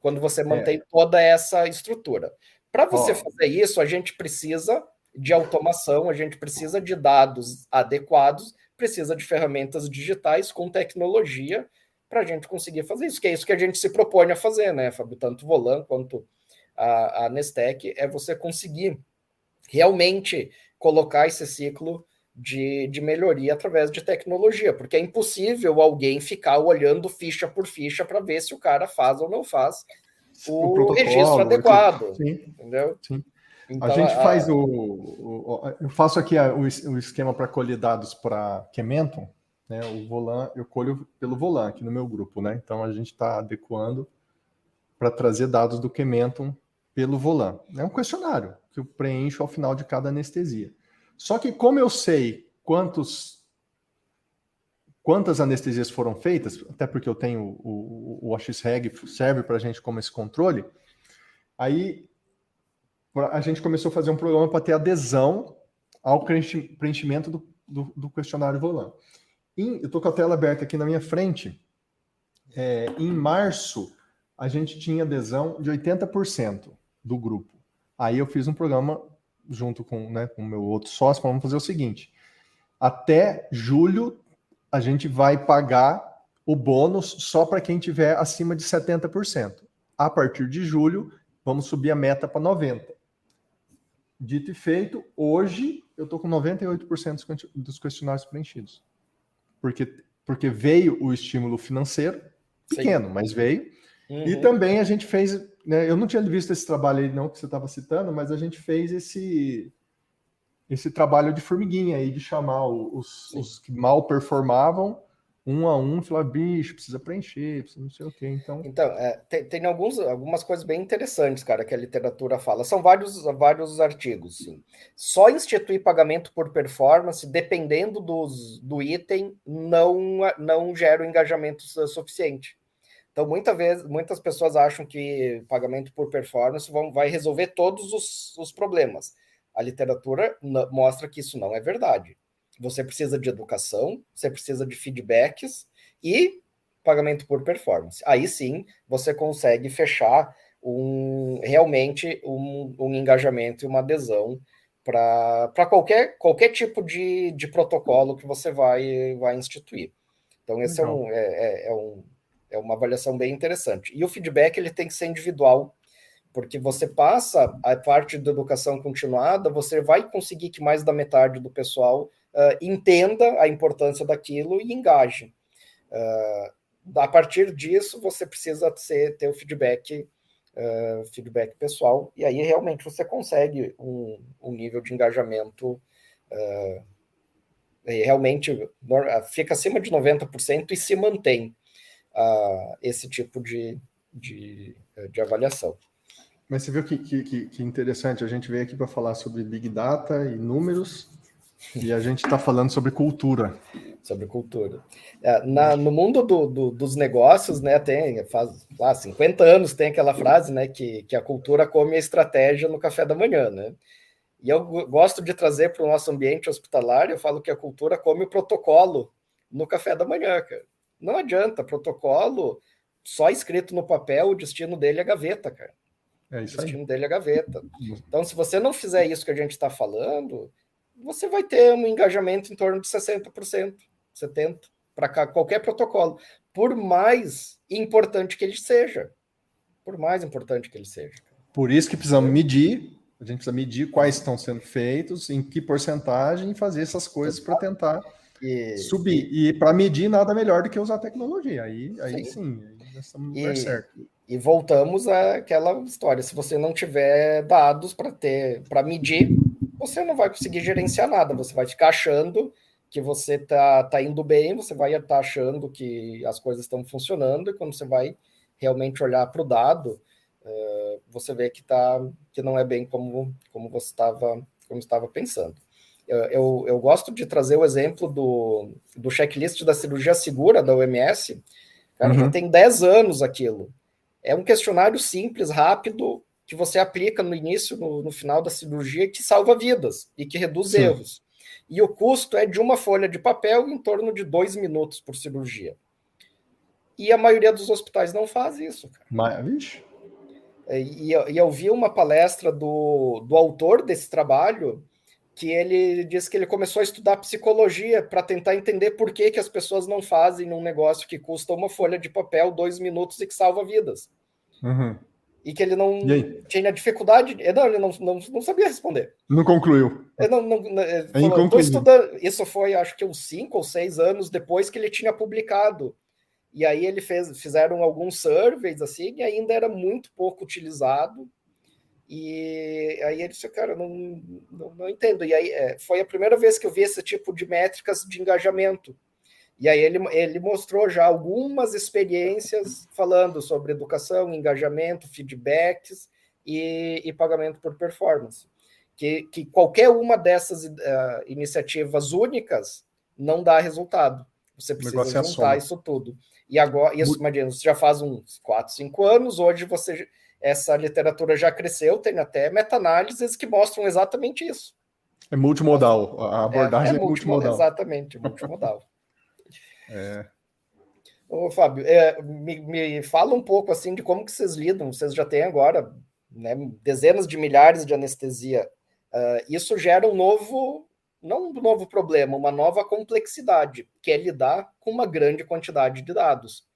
quando você mantém toda essa estrutura. Para você fazer isso, a gente precisa de automação, a gente precisa de dados adequados, precisa de ferramentas digitais com tecnologia para a gente conseguir fazer isso, que é isso que a gente se propõe a fazer, né, Fábio? Tanto o Volan quanto a Nestec, é você conseguir realmente colocar esse ciclo de melhoria através de tecnologia, porque é impossível alguém ficar olhando ficha por ficha para ver se o cara faz ou não faz o registro adequado, sim, entendeu? sim. Então, a gente faz eu faço aqui o esquema para colher dados para Kementon, né? O Volan, eu colho pelo Volan aqui no meu grupo, né? Então a gente está adequando para trazer dados do Kementon pelo Volan. É um questionário que eu preencho ao final de cada anestesia. Só que como eu sei quantas anestesias foram feitas, até porque eu tenho o OXREG, serve para a gente como esse controle, aí a gente começou a fazer um programa para ter adesão ao preenchimento do questionário Volan. Eu estou com a tela aberta aqui na minha frente. Em março, a gente tinha adesão de 80% do grupo. Aí eu fiz um programa junto com o meu outro sócio, vamos fazer o seguinte: até julho, a gente vai pagar o bônus só para quem tiver acima de 70%. A partir de julho, vamos subir a meta para 90%. Dito e feito, hoje eu estou com 98% dos questionários preenchidos. Porque veio o estímulo financeiro, pequeno, mas veio. Uhum. E também a gente fez, né, eu não tinha visto esse trabalho aí não que você estava citando, mas a gente fez esse trabalho de formiguinha aí, de chamar os que mal performavam, um a um, falar, bicho, precisa preencher, precisa não sei o quê. Então tem algumas coisas bem interessantes, cara, que a literatura fala. São vários artigos, sim. Só instituir pagamento por performance, dependendo do item, não gera o engajamento suficiente. Então, muitas pessoas acham que pagamento por performance vai resolver todos os problemas. A literatura mostra que isso não é verdade. Você precisa de educação, você precisa de feedbacks e pagamento por performance. Aí sim, você consegue fechar realmente um engajamento e uma adesão para qualquer tipo de protocolo que você vai instituir. Então, esse é uma avaliação bem interessante. E o feedback ele tem que ser individual, porque você passa a parte da educação continuada, você vai conseguir que mais da metade do pessoal entenda a importância daquilo e engaje. A partir disso, você precisa ter o feedback pessoal, e aí realmente você consegue um nível de engajamento realmente fica acima de 90% e se mantém esse tipo de avaliação. Mas você viu que interessante, a gente veio aqui para falar sobre Big Data e números, e a gente está falando sobre cultura. Sobre cultura. No mundo dos negócios, né, faz 50 anos tem aquela frase, né, que a cultura come a estratégia no café da manhã, né? E eu gosto de trazer para o nosso ambiente hospitalar, eu falo que a cultura come o protocolo no café da manhã, cara. Não adianta, protocolo só escrito no papel, o destino dele é gaveta, cara. É isso o destino aí. dele é gaveta. Então, se você não fizer isso que a gente está falando, você vai ter um engajamento em torno de 60%, 70% para qualquer protocolo, por mais importante que ele seja. Por mais importante que ele seja. Por isso que precisamos medir, a gente precisa medir quais estão sendo feitos, em que porcentagem, e fazer essas coisas para tentar subir. E para medir, nada melhor do que usar tecnologia. Aí sim, aí nós estamos no lugar certo. E voltamos àquela história. Se você não tiver dados para medir, você não vai conseguir gerenciar nada. Você vai ficar achando que você tá indo bem, você vai estar achando que as coisas estão funcionando, e quando você vai realmente olhar para o dado, você vê que não é bem como você estava pensando. Eu gosto de trazer o exemplo do checklist da cirurgia segura da OMS. Cara, já tem 10 anos aquilo. É um questionário simples, rápido, que você aplica no início, no final da cirurgia, que salva vidas e que reduz erros. E o custo é de uma folha de papel em torno de 2 minutos por cirurgia. E a maioria dos hospitais não faz isso, cara. Mas, e eu vi uma palestra do autor desse trabalho, que ele disse que ele começou a estudar psicologia para tentar entender por que as pessoas não fazem um negócio que custa uma folha de papel, 2 minutos e que salva vidas. e que ele não E aí? tinha dificuldade, não, ele não sabia responder. Não concluiu. Ele É falou, tô inconcluível. estudando, isso foi acho que uns 5 ou 6 anos depois que ele tinha publicado. E aí fizeram alguns surveys assim, e ainda era muito pouco utilizado. E aí ele disse, cara, não entendo. E aí foi a primeira vez que eu vi esse tipo de métricas de engajamento. E aí ele mostrou já algumas experiências falando sobre educação, engajamento, feedbacks e pagamento por performance. Que qualquer uma dessas iniciativas únicas não dá resultado. Você O precisa negócio é a juntar soma. isso tudo. E agora, isso, imagina, você já faz uns 4, 5 anos, hoje essa literatura já cresceu, tem até meta-análises que mostram exatamente isso. É multimodal. A abordagem é multimodal. Exatamente, multimodal. É. Ô, Fábio, me fala um pouco assim de como que vocês lidam. Vocês já têm agora, né, dezenas de milhares de anestesia. Isso gera não um novo problema, uma nova complexidade, que é lidar com uma grande quantidade de dados.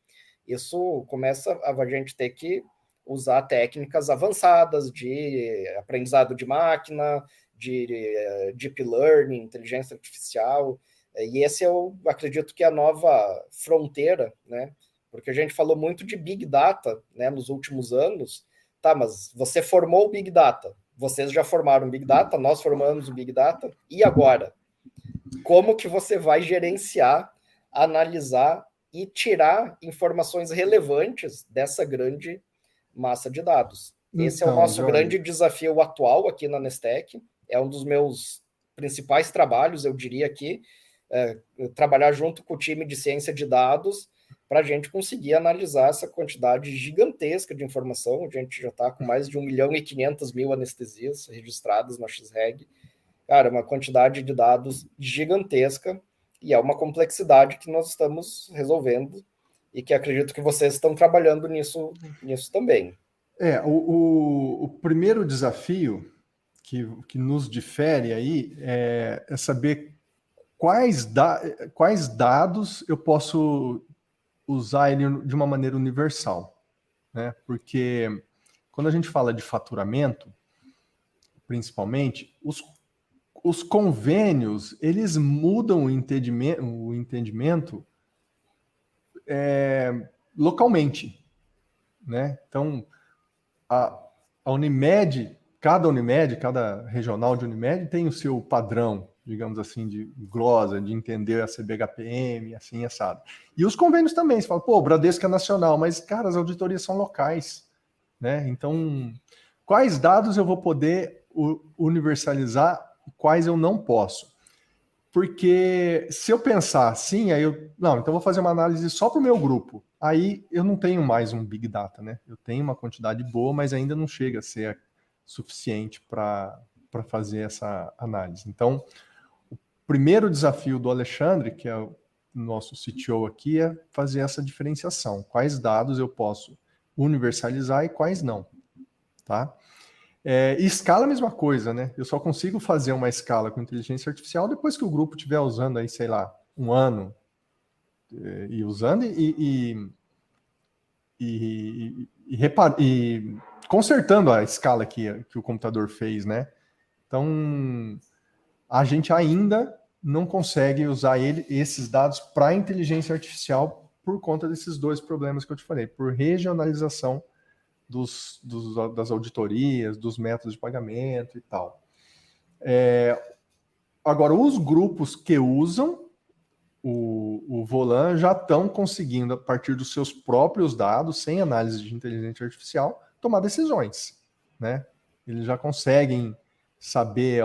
Isso começa a gente ter que usar técnicas avançadas de aprendizado de máquina, de deep learning, inteligência artificial. E esse eu acredito que é a nova fronteira, né? Porque a gente falou muito de Big Data, né, nos últimos anos. Tá, mas você formou o Big Data. Vocês já formaram o Big Data, nós formamos o Big Data. E agora? Como que você vai gerenciar, analisar e tirar informações relevantes dessa grande massa de dados? Esse é o nosso grande desafio atual aqui na Nestec. É um dos meus principais trabalhos, eu diria aqui, trabalhar junto com o time de ciência de dados para a gente conseguir analisar essa quantidade gigantesca de informação. A gente já está com mais de 1.500.000 anestesias registradas na XREG. Cara, uma quantidade de dados gigantesca e é uma complexidade que nós estamos resolvendo e que acredito que vocês estão trabalhando nisso também. O primeiro desafio que nos difere aí é saber quais dados eu posso usar ele de uma maneira universal, né? Porque quando a gente fala de faturamento, principalmente, os convênios, eles mudam o entendimento localmente, né? Então, a Unimed, cada regional de Unimed tem o seu padrão, digamos assim, de glosa, de entender a CBHPM, assim, assado. E os convênios também, você fala, pô, o Bradesco é nacional, mas, cara, as auditorias são locais, né? Então, quais dados eu vou poder universalizar e quais eu não posso? Porque se eu pensar assim, então vou fazer uma análise só para o meu grupo. Aí eu não tenho mais um Big Data, né? Eu tenho uma quantidade boa, mas ainda não chega a ser suficiente para fazer essa análise. Então, o primeiro desafio do Alexandre, que é o nosso CTO aqui, é fazer essa diferenciação. Quais dados eu posso universalizar e quais não, tá? E escala é a mesma coisa, né? Eu só consigo fazer uma escala com inteligência artificial depois que o grupo estiver usando aí, sei lá, um ano e usando e consertando a escala que o computador fez, né? Então, a gente ainda não consegue usar esses dados para inteligência artificial por conta desses dois problemas que eu te falei, por regionalização das auditorias, dos métodos de pagamento e tal. Agora, os grupos que usam o Volan já estão conseguindo, a partir dos seus próprios dados, sem análise de inteligência artificial, tomar decisões, né? Eles já conseguem saber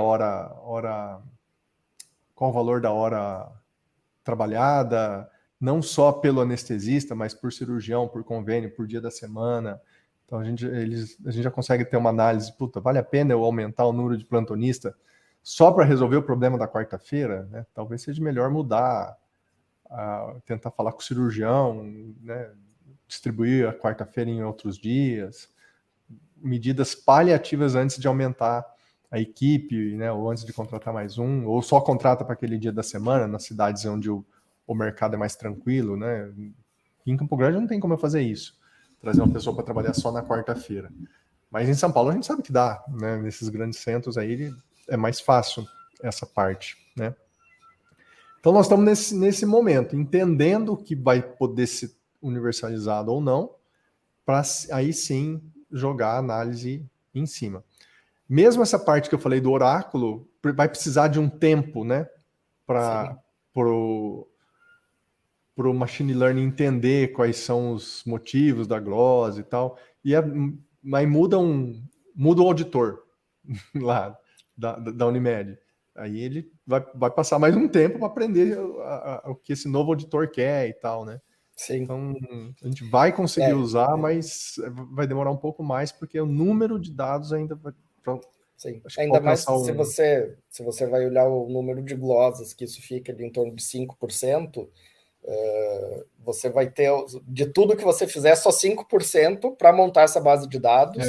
qual o valor da hora trabalhada, não só pelo anestesista, mas por cirurgião, por convênio, por dia da semana. Então a gente já consegue ter uma análise, vale a pena eu aumentar o número de plantonista só para resolver o problema da quarta-feira, né? Talvez seja melhor mudar, tentar falar com o cirurgião, né? Distribuir a quarta-feira em outros dias, medidas paliativas antes de aumentar a equipe, né? Ou antes de contratar mais um, ou só contrata para aquele dia da semana, nas cidades onde o mercado é mais tranquilo, né? Em Campo Grande não tem como eu fazer isso. trazer uma pessoa para trabalhar só na quarta-feira. Mas em São Paulo a gente sabe que dá, né? Nesses grandes centros aí é mais fácil essa parte, né? Então nós estamos nesse momento, entendendo que vai poder ser universalizado ou não, para aí sim jogar a análise em cima. Mesmo essa parte que eu falei do oráculo, vai precisar de um tempo, né? Para o machine learning entender quais são os motivos da glose e tal. Mas muda o auditor lá da Unimed. Aí ele vai passar mais um tempo para aprender o que esse novo auditor quer e tal, né? Sim. Então, a gente vai conseguir usar, mas vai demorar um pouco mais, porque o número de dados ainda vai... Sim. Ainda mais se você vai olhar o número de glosas, que isso fica ali em torno de 5%, você vai ter, de tudo que você fizer, só 5% para montar essa base de dados.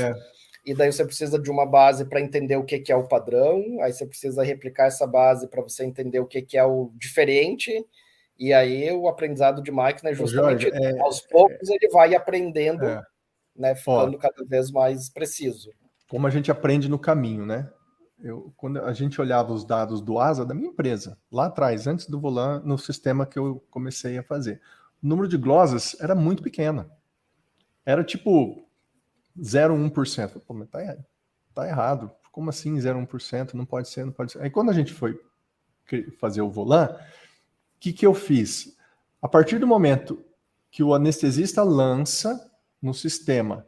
E daí você precisa de uma base para entender o que é o padrão, aí você precisa replicar essa base para você entender o que é o diferente, e aí o aprendizado de máquina é justamente Jorge, aos poucos ele vai aprendendo, né, ficando cada vez mais preciso. Como a gente aprende no caminho, né? Quando a gente olhava os dados do ASA da minha empresa, lá atrás, antes do Volan, no sistema que eu comecei a fazer, o número de glosas era muito pequeno. Era tipo 0,1%. Pô, mas tá errado. Como assim 0,1%? Não pode ser, não pode ser. Aí quando a gente foi fazer o Volan, o que eu fiz? A partir do momento que o anestesista lança no sistema,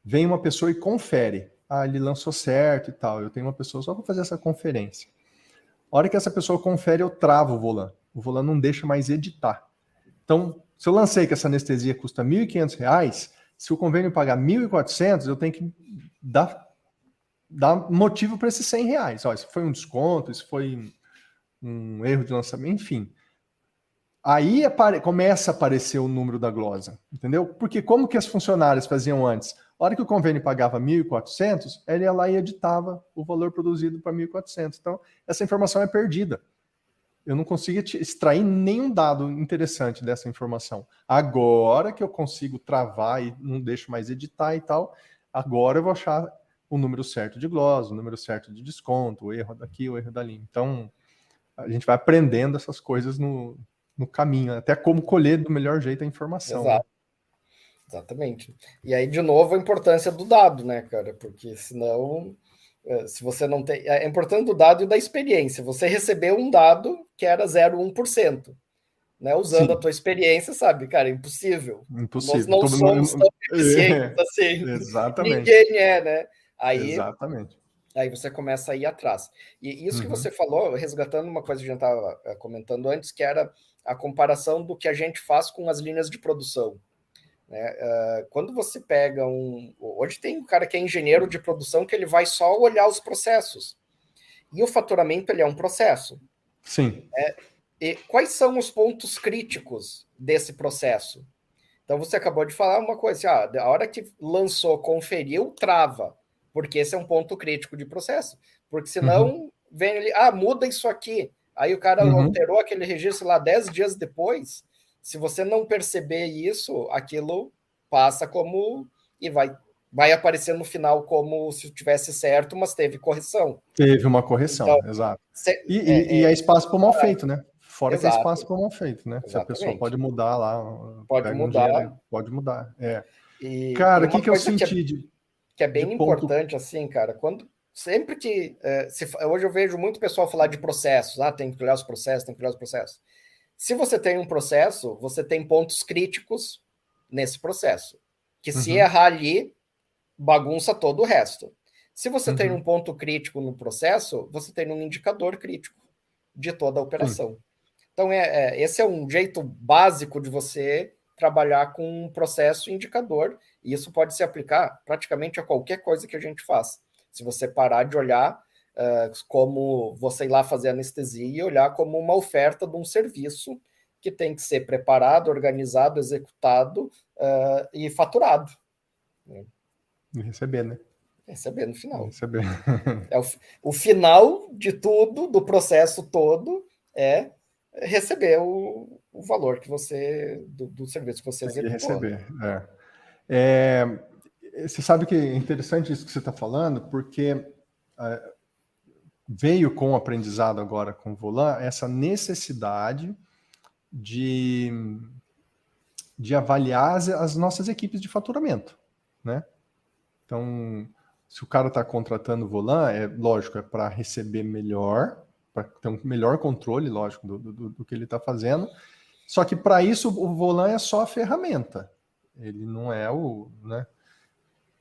vem uma pessoa e confere. Ele lançou certo e tal. Eu tenho uma pessoa só para fazer essa conferência. A hora que essa pessoa confere, eu travo o Volan. O Volan não deixa mais editar. Então, se eu lancei que essa anestesia custa R$ 1.500, se o convênio pagar R$ 1.400, eu tenho que dar motivo para esses R$ 100. Isso foi um desconto, isso foi um erro de lançamento, enfim. Aí começa a aparecer o número da glosa, entendeu? Porque como que as funcionárias faziam antes? A hora que o convênio pagava 1.400, ele ia lá e editava o valor produzido para 1.400. Então, essa informação é perdida. Eu não conseguia extrair nenhum dado interessante dessa informação. Agora que eu consigo travar e não deixo mais editar e tal, agora eu vou achar o número certo de glosa, o número certo de desconto, o erro daqui, o erro dali. Então, a gente vai aprendendo essas coisas no caminho, até como colher do melhor jeito a informação. Exato. Né? Exatamente. E aí, de novo, a importância do dado, né, cara? Porque senão, se você não tem... É importante do dado e da experiência. Você recebeu um dado que era 0,1%. Né? Usando Sim. a tua experiência, sabe, cara, é impossível. Impossível. Nós não somos tão eficientes assim. Exatamente. Ninguém é, né? Exatamente. Aí você começa a ir atrás. E isso que você falou, resgatando uma coisa que a gente estava comentando antes, que era a comparação do que a gente faz com as linhas de produção. Né? Quando você pega Hoje tem um cara que é engenheiro de produção que ele vai só olhar os processos. E o faturamento, ele é um processo. Sim. E quais são os pontos críticos desse processo? Então, você acabou de falar uma coisa, a hora que lançou, conferiu, trava, porque esse é um ponto crítico de processo. Porque senão, vem ele, muda isso aqui. Aí o cara alterou aquele registro lá 10 dias depois. Se você não perceber isso, aquilo passa como... E vai aparecer no final como se tivesse certo, mas teve correção. Teve uma correção, então, exato. E é espaço para o mal feito, né? Fora que é espaço para o mal feito, né? Exatamente. Se a pessoa pode mudar lá, pode mudar. Pode mudar, Cara, o que eu senti que é bem importante, assim, cara, sempre que... hoje eu vejo muito pessoal falar de processos, tem que olhar os processos, tem que olhar os processos. Se você tem um processo, você tem pontos críticos nesse processo, que se errar ali, bagunça todo o resto. Se você tem um ponto crítico no processo, você tem um indicador crítico de toda a operação. Então, esse é um jeito básico de você trabalhar com um processo indicador, e isso pode se aplicar praticamente a qualquer coisa que a gente faz. Se você parar de olhar como você ir lá fazer anestesia e olhar como uma oferta de um serviço que tem que ser preparado, organizado, executado e faturado. E receber, né? Receber no final. Receber. O final de tudo, do processo todo, é receber o valor que você do serviço que você executou. Receber, Você sabe que é interessante isso que você está falando, porque veio com o aprendizado agora com o Volan essa necessidade de avaliar as nossas equipes de faturamento, né? Então, se o cara está contratando o Volan, lógico, é para receber melhor, para ter um melhor controle, lógico, do que ele está fazendo. Só que para isso o Volan é só a ferramenta. Ele não é né?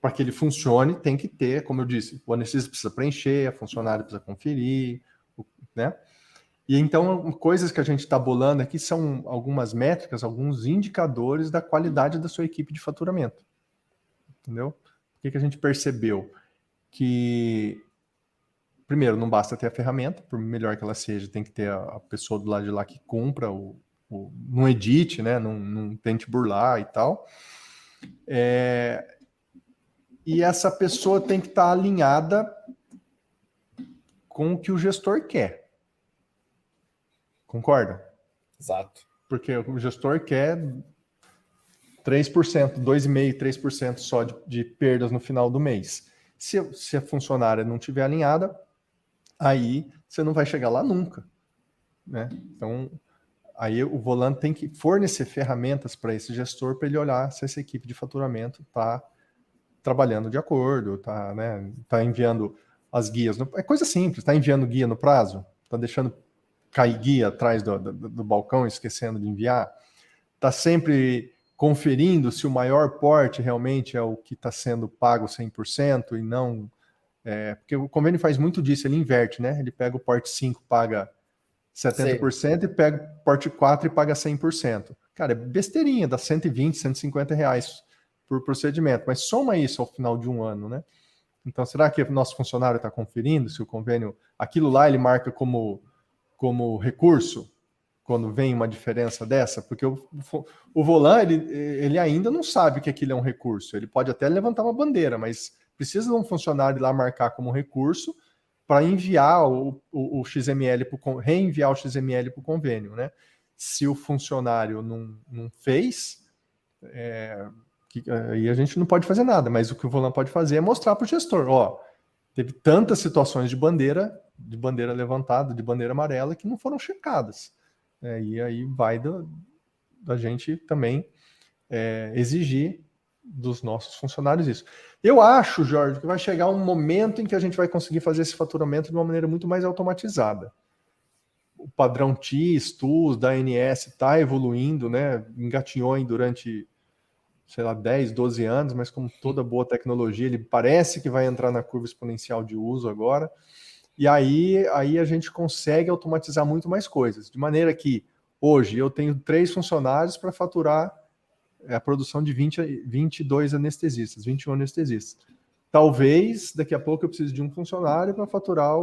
Para que ele funcione, tem que ter, como eu disse, o anestesista precisa preencher, a funcionária precisa conferir, né? E então, coisas que a gente está bolando aqui são algumas métricas, alguns indicadores da qualidade da sua equipe de faturamento. Entendeu? O que a gente percebeu? Que, primeiro, não basta ter a ferramenta, por melhor que ela seja, tem que ter a pessoa do lado de lá que cumpra, não edite, né? Não tente burlar e tal. E essa pessoa tem que estar alinhada com o que o gestor quer. Concorda? Exato. Porque o gestor quer 3%, 2,5%, 3% só de perdas no final do mês. Se a funcionária não estiver alinhada, aí você não vai chegar lá nunca, né? Então, aí o Volan tem que fornecer ferramentas para esse gestor para ele olhar se essa equipe de faturamento está trabalhando de acordo, está, né, tá enviando as guias. É coisa simples, está enviando guia no prazo, está deixando cair guia atrás do balcão, esquecendo de enviar, está sempre conferindo se o maior porte realmente é o que está sendo pago 100% e não... porque o convênio faz muito disso, ele inverte, né? Ele pega o porte 5, paga 70%, sim, e pega o porte 4 e paga 100%. Cara, é besteirinha, dá 120, 150 reais por procedimento, mas soma isso ao final de um ano, né? Então, será que o nosso funcionário está conferindo se o convênio... Aquilo lá ele marca como recurso, quando vem uma diferença dessa? Porque o Volan, ele ainda não sabe que aquilo é um recurso. Ele pode até levantar uma bandeira, mas precisa de um funcionário lá marcar como recurso para enviar o XML, reenviar o XML para o convênio, né? Se o funcionário não fez, aí a gente não pode fazer nada, mas o que o Volan pode fazer é mostrar para o gestor, teve tantas situações de bandeira levantada, de bandeira amarela, que não foram checadas. E aí vai da gente também exigir dos nossos funcionários isso. Eu acho, Jorge, que vai chegar um momento em que a gente vai conseguir fazer esse faturamento de uma maneira muito mais automatizada. O padrão TIS, TUS, da ANS está evoluindo, né? Engatinhou durante, sei lá, 10, 12 anos, mas como toda boa tecnologia, ele parece que vai entrar na curva exponencial de uso agora. E aí a gente consegue automatizar muito mais coisas. De maneira que, hoje, eu tenho 3 funcionários para faturar a produção de 22 anestesistas, 21 anestesistas. Talvez, daqui a pouco, eu precise de um funcionário para faturar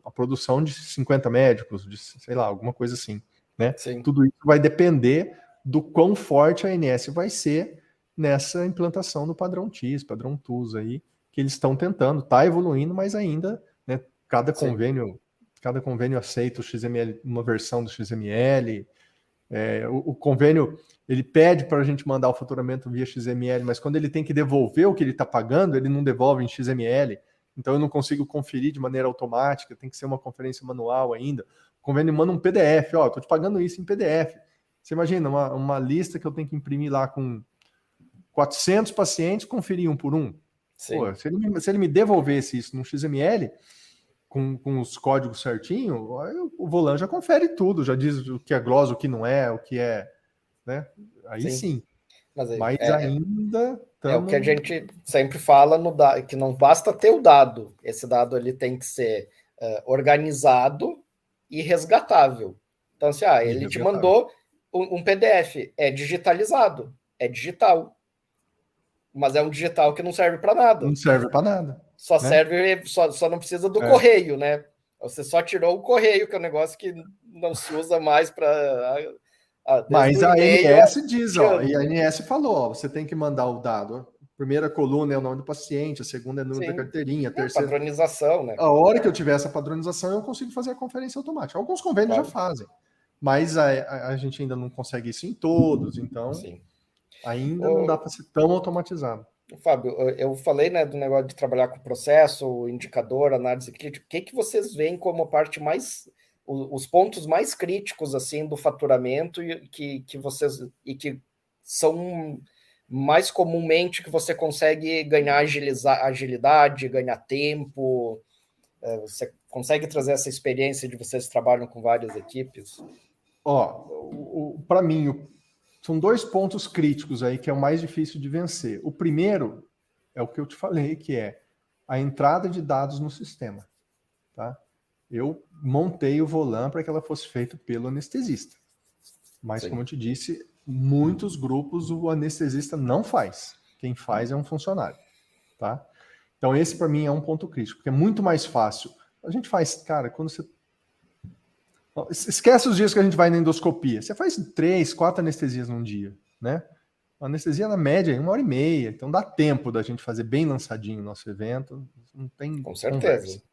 a produção de 50 médicos, de, sei lá, alguma coisa assim, né? Sim. Tudo isso vai depender do quão forte a ANS vai ser nessa implantação do padrão TIS, padrão TUS aí, que eles estão tentando, está evoluindo, mas ainda, né, cada convênio aceita o XML, uma versão do XML. O convênio, ele pede para a gente mandar o faturamento via XML, mas quando ele tem que devolver o que ele está pagando, ele não devolve em XML, então eu não consigo conferir de maneira automática, tem que ser uma conferência manual ainda. O convênio manda um PDF, estou te pagando isso em PDF. Você imagina, uma lista que eu tenho que imprimir lá com 400 pacientes, conferir um por um. Pô, se ele me devolvesse isso no XML, com os códigos certinho, o Volan já confere tudo, já diz o que é glosa, o que não é, o que é, né? Aí sim. Mas ainda... É o que a gente sempre fala, que não basta ter o dado. Esse dado ele tem que ser organizado e resgatável. Então, assim, ele te mandou um PDF, é digitalizado, é digital. Mas é um digital que não serve para nada. Não serve para nada. Só serve, só não precisa do correio, né? Você só tirou o correio, que é um negócio que não se usa mais para... Mas a ANS diz, e a ANS falou, você tem que mandar o dado. A primeira coluna é o nome do paciente, a segunda é o número da carteirinha, a terceira... padronização, né? A hora que eu tiver essa padronização, eu consigo fazer a conferência automática. Alguns convênios já fazem, mas a gente ainda não consegue isso em todos, então... Sim. Ainda não dá para ser tão automatizado. Fábio, eu falei, né, do negócio de trabalhar com processo, indicador, análise crítica. O que vocês veem como a parte mais, os pontos mais críticos assim do faturamento e que vocês e que são mais comumente que você consegue ganhar agilidade, ganhar tempo? Você consegue trazer essa experiência de vocês que trabalham com várias equipes? Para mim, são 2 pontos críticos aí que é o mais difícil de vencer. O primeiro é o que eu te falei, que é a entrada de dados no sistema. Tá? Eu montei o Volan para que ela fosse feita pelo anestesista. Mas, Sim. Como eu te disse, muitos grupos o anestesista não faz. Quem faz é um funcionário. Tá? Então, esse para mim é um ponto crítico, porque é muito mais fácil. A gente faz, cara, quando você... Esquece os dias que a gente vai na endoscopia. Você faz 3, 4 anestesias num dia, né? A anestesia, na média, é 1h30. Então, dá tempo da gente fazer bem lançadinho o nosso evento. Não tem Com certeza. Conversa.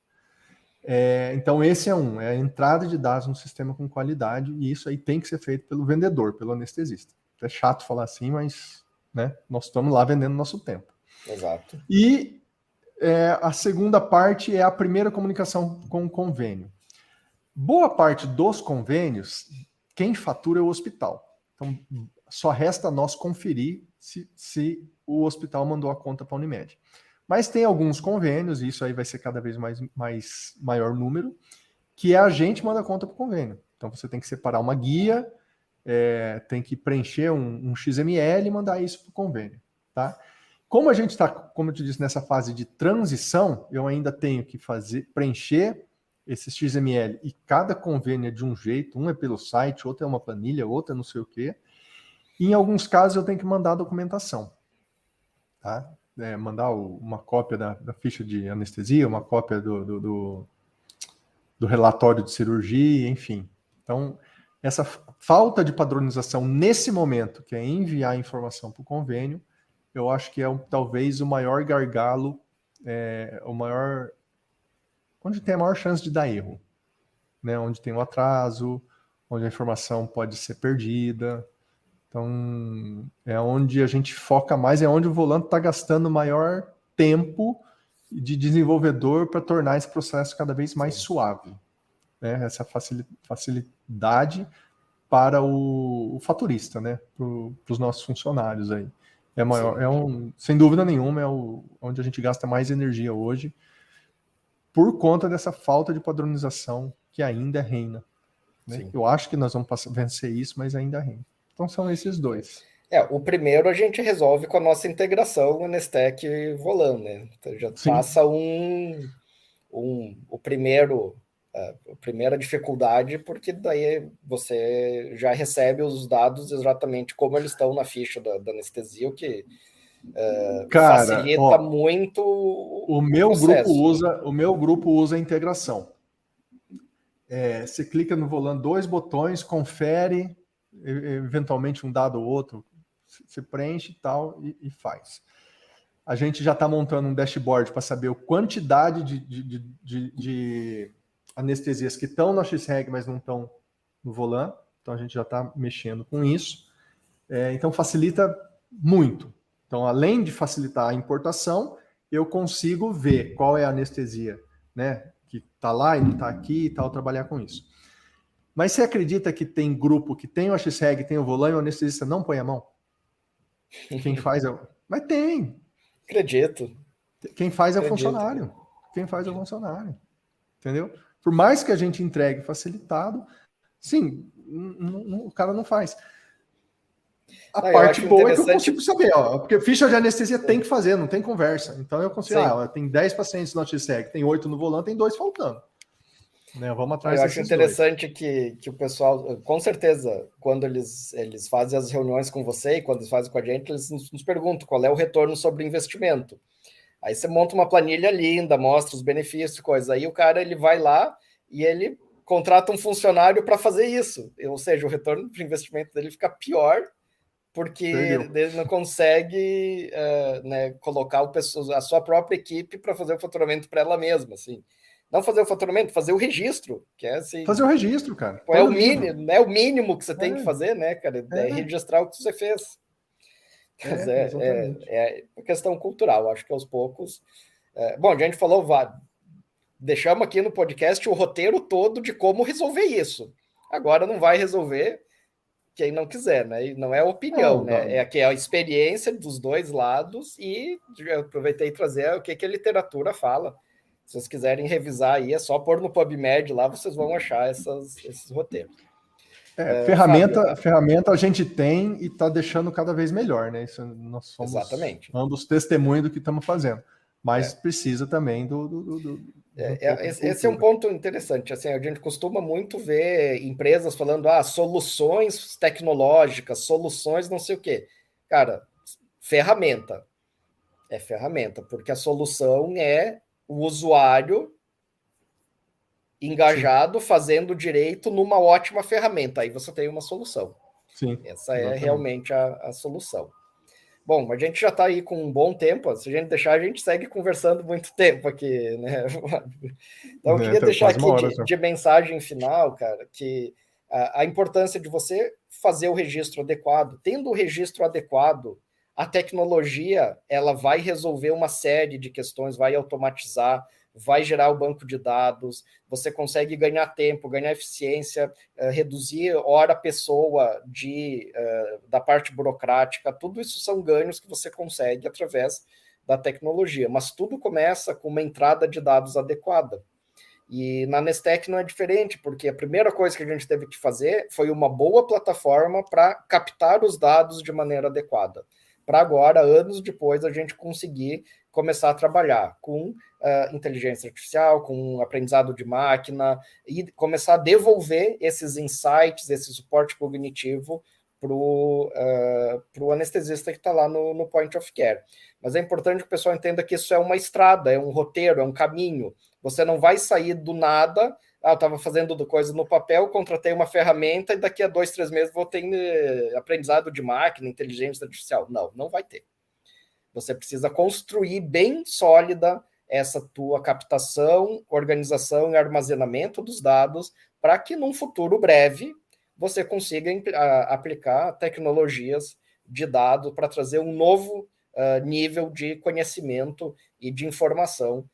Então, esse é a entrada de dados no sistema com qualidade, e isso aí tem que ser feito pelo vendedor, pelo anestesista. É chato falar assim, mas né, nós estamos lá vendendo nosso tempo. Exato. E a segunda parte é a primeira comunicação com o convênio. Boa parte dos convênios, quem fatura é o hospital. Então, só resta nós conferir se o hospital mandou a conta para a Unimed. Mas tem alguns convênios, e isso aí vai ser cada vez maior número, que a gente manda a conta para o convênio. Então, você tem que separar uma guia, tem que preencher um XML e mandar isso para o convênio. Tá? Como a gente está, como eu te disse, nessa fase de transição, eu ainda tenho que preencher esse XML, e cada convênio é de um jeito, um é pelo site, outro é uma planilha, outro é não sei o quê. E em alguns casos eu tenho que mandar a documentação. Tá? Mandar uma cópia da ficha de anestesia, uma cópia do relatório de cirurgia, enfim. Então, essa falta de padronização nesse momento, que é enviar a informação para o convênio, eu acho que é talvez o maior gargalo, onde tem a maior chance de dar erro, né? Onde tem um atraso, onde a informação pode ser perdida. Então, é onde a gente foca mais, é onde o volante está gastando maior tempo de desenvolvedor para tornar esse processo cada vez mais suave. Né? Essa facilidade para o faturista, né? Para os nossos funcionários aí. É maior, sem dúvida nenhuma, onde a gente gasta mais energia hoje, por conta dessa falta de padronização que ainda reina. Né? Eu acho que nós vamos vencer isso, mas ainda reina. Então são esses 2. O primeiro a gente resolve com a nossa integração Nestec e Volan, né? Então já Sim. passa a primeira dificuldade, porque daí você já recebe os dados exatamente como eles estão na ficha da anestesia, o que facilita muito o meu grupo usa a integração. Você clica no Volan, 2 botões, confere, eventualmente um dado ou outro, você preenche e tal, e faz. A gente já está montando um dashboard para saber a quantidade de anestesias que estão no XREG, mas não estão no Volan. Então, a gente já está mexendo com isso. Então, facilita muito. Então, além de facilitar a importação, eu consigo ver qual é a anestesia, né, que está lá e não está aqui e tal, trabalhar com isso. Mas você acredita que tem grupo que tem o XREG, tem o Volan e o anestesista não põe a mão? Quem faz é... Mas tem. Acredito. Quem faz é o funcionário. Quem faz é o funcionário. Entendeu? Por mais que a gente entregue facilitado, sim, o cara não faz. A parte boa é que eu consigo saber, porque ficha de anestesia tem que fazer, não tem conversa. Então eu consigo, tem 10 pacientes no XREG, tem 8 no Volan, tem 2 faltando. Né, vamos atrás. Eu acho interessante que o pessoal, com certeza, quando eles fazem as reuniões com você e quando eles fazem com a gente, eles nos perguntam qual é o retorno sobre o investimento. Aí você monta uma planilha linda, mostra os benefícios, coisa. Aí o cara ele vai lá e ele contrata um funcionário para fazer isso. Ou seja, o retorno para o investimento dele fica pior porque ele não consegue colocar a sua própria equipe para fazer o faturamento para ela mesma, assim. Não fazer o faturamento, fazer o registro, que é assim... Fazer o registro, cara. É o mínimo que você tem que fazer, né, cara? É registrar o que você fez. Mas Exatamente. é uma questão cultural, acho que aos poucos. Bom, a gente falou, deixamos aqui no podcast o roteiro todo de como resolver isso. Agora não vai resolver quem não quiser, né? E não é opinião, Não, né? É que é a experiência dos dois lados e eu aproveitei e trazer o que a literatura fala. Se vocês quiserem revisar aí, é só pôr no PubMed lá, vocês vão achar esses roteiros. Fábio, ferramenta a gente tem e está deixando cada vez melhor, né? Isso, nós somos exatamente. ambos testemunhos do que estamos fazendo. Mas precisa também de um pouco de Esse é um cultura. ponto interessante. Assim, a gente costuma muito ver empresas falando soluções tecnológicas, soluções não sei o quê. Cara, ferramenta. É ferramenta, porque a solução é o usuário engajado, fazendo direito numa ótima ferramenta. Aí você tem uma solução. Sim, Essa é exatamente. realmente a solução. Bom, a gente já está aí com um bom tempo. Se a gente deixar, a gente segue conversando muito tempo aqui, né? Então, eu queria deixar Quase aqui uma hora, de mensagem final, cara, que a importância de você fazer o registro adequado. Tendo o registro adequado, a tecnologia ela vai resolver uma série de questões, vai automatizar, vai gerar o banco de dados, você consegue ganhar tempo, ganhar eficiência, reduzir hora pessoa da parte burocrática, tudo isso são ganhos que você consegue através da tecnologia, mas tudo começa com uma entrada de dados adequada. E na Nestec não é diferente, porque a primeira coisa que a gente teve que fazer foi uma boa plataforma para captar os dados de maneira adequada. Para agora, anos depois, a gente conseguir começar a trabalhar com inteligência artificial, com aprendizado de máquina e começar a devolver esses insights, esse suporte cognitivo para o anestesista que está lá no point of care. Mas é importante que o pessoal entenda que isso é uma estrada, é um roteiro, é um caminho. Você não vai sair do nada. Eu estava fazendo coisa no papel, contratei uma ferramenta e daqui a 2, 3 meses vou ter aprendizado de máquina, inteligência artificial. Não vai ter. Você precisa construir bem sólida essa tua captação, organização e armazenamento dos dados para que num futuro breve você consiga aplicar tecnologias de dados para trazer um novo nível de conhecimento e de informação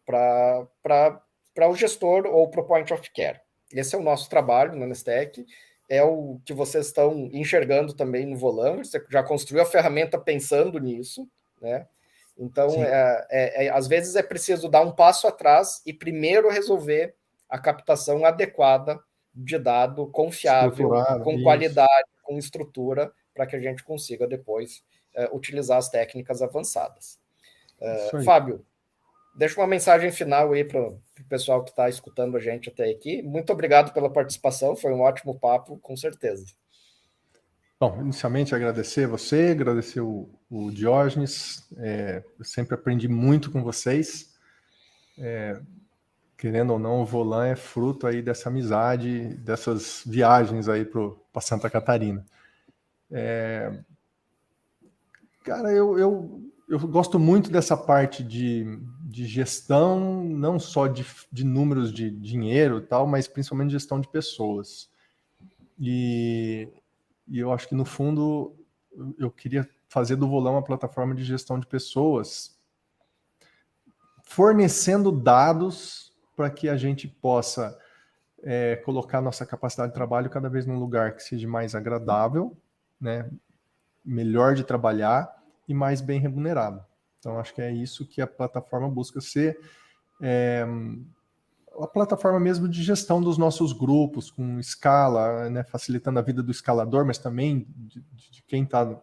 para o gestor ou para o point of care. Esse é o nosso trabalho na Nestec, é o que vocês estão enxergando também no Volan. Você já construiu a ferramenta pensando nisso, né? Então, às vezes é preciso dar um passo atrás e primeiro resolver a captação adequada de dado confiável, com qualidade, com estrutura, para que a gente consiga depois utilizar as técnicas avançadas. Fábio, deixa uma mensagem final aí para o pessoal que está escutando a gente até aqui. Muito obrigado pela participação, foi um ótimo papo, com certeza. Bom, inicialmente agradecer você, agradecer o Diógenes, eu sempre aprendi muito com vocês, querendo ou não, o Volan é fruto aí dessa amizade, dessas viagens aí para Santa Catarina. Cara, eu gosto muito dessa parte de gestão, não só de números de dinheiro e tal, mas principalmente de gestão de pessoas. E eu acho que, no fundo, eu queria fazer do Volan uma plataforma de gestão de pessoas, fornecendo dados para que a gente possa colocar nossa capacidade de trabalho cada vez num lugar que seja mais agradável, né, melhor de trabalhar e mais bem remunerado. Então, acho que é isso que a plataforma busca ser, a plataforma mesmo de gestão dos nossos grupos, com escala, né, facilitando a vida do escalador, mas também de quem está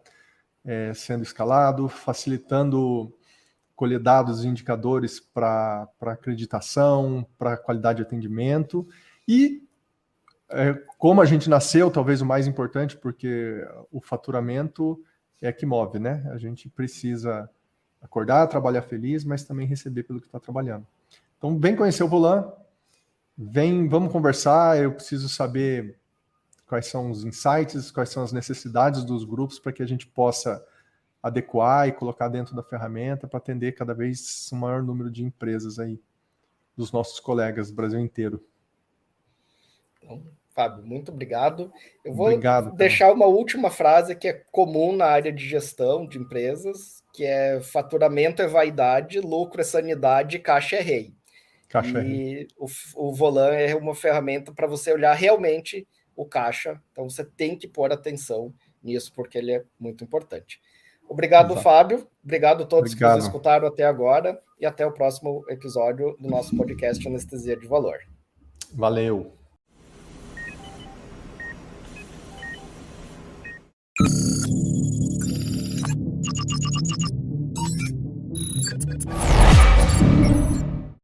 sendo escalado, facilitando colher dados e indicadores para acreditação, para qualidade de atendimento. E como a gente nasceu, talvez o mais importante, porque o faturamento é que move, né? A gente precisa acordar, trabalhar feliz, mas também receber pelo que está trabalhando. Então, vem conhecer o Volan, vamos conversar, eu preciso saber quais são os insights, quais são as necessidades dos grupos para que a gente possa adequar e colocar dentro da ferramenta para atender cada vez um maior número de empresas aí, dos nossos colegas do Brasil inteiro. Então, Fábio, muito obrigado. Eu vou Obrigado, deixar uma última frase que é comum na área de gestão de empresas, que é faturamento é vaidade, lucro é sanidade, caixa é rei. Caixa é rei. E o Volan é uma ferramenta para você olhar realmente o caixa. Então você tem que pôr atenção nisso, porque ele é muito importante. Obrigado, Exato. Fábio. Obrigado a todos que nos Obrigado. escutaram até agora. E até o próximo episódio do nosso podcast Anestesia de Valor. Valeu.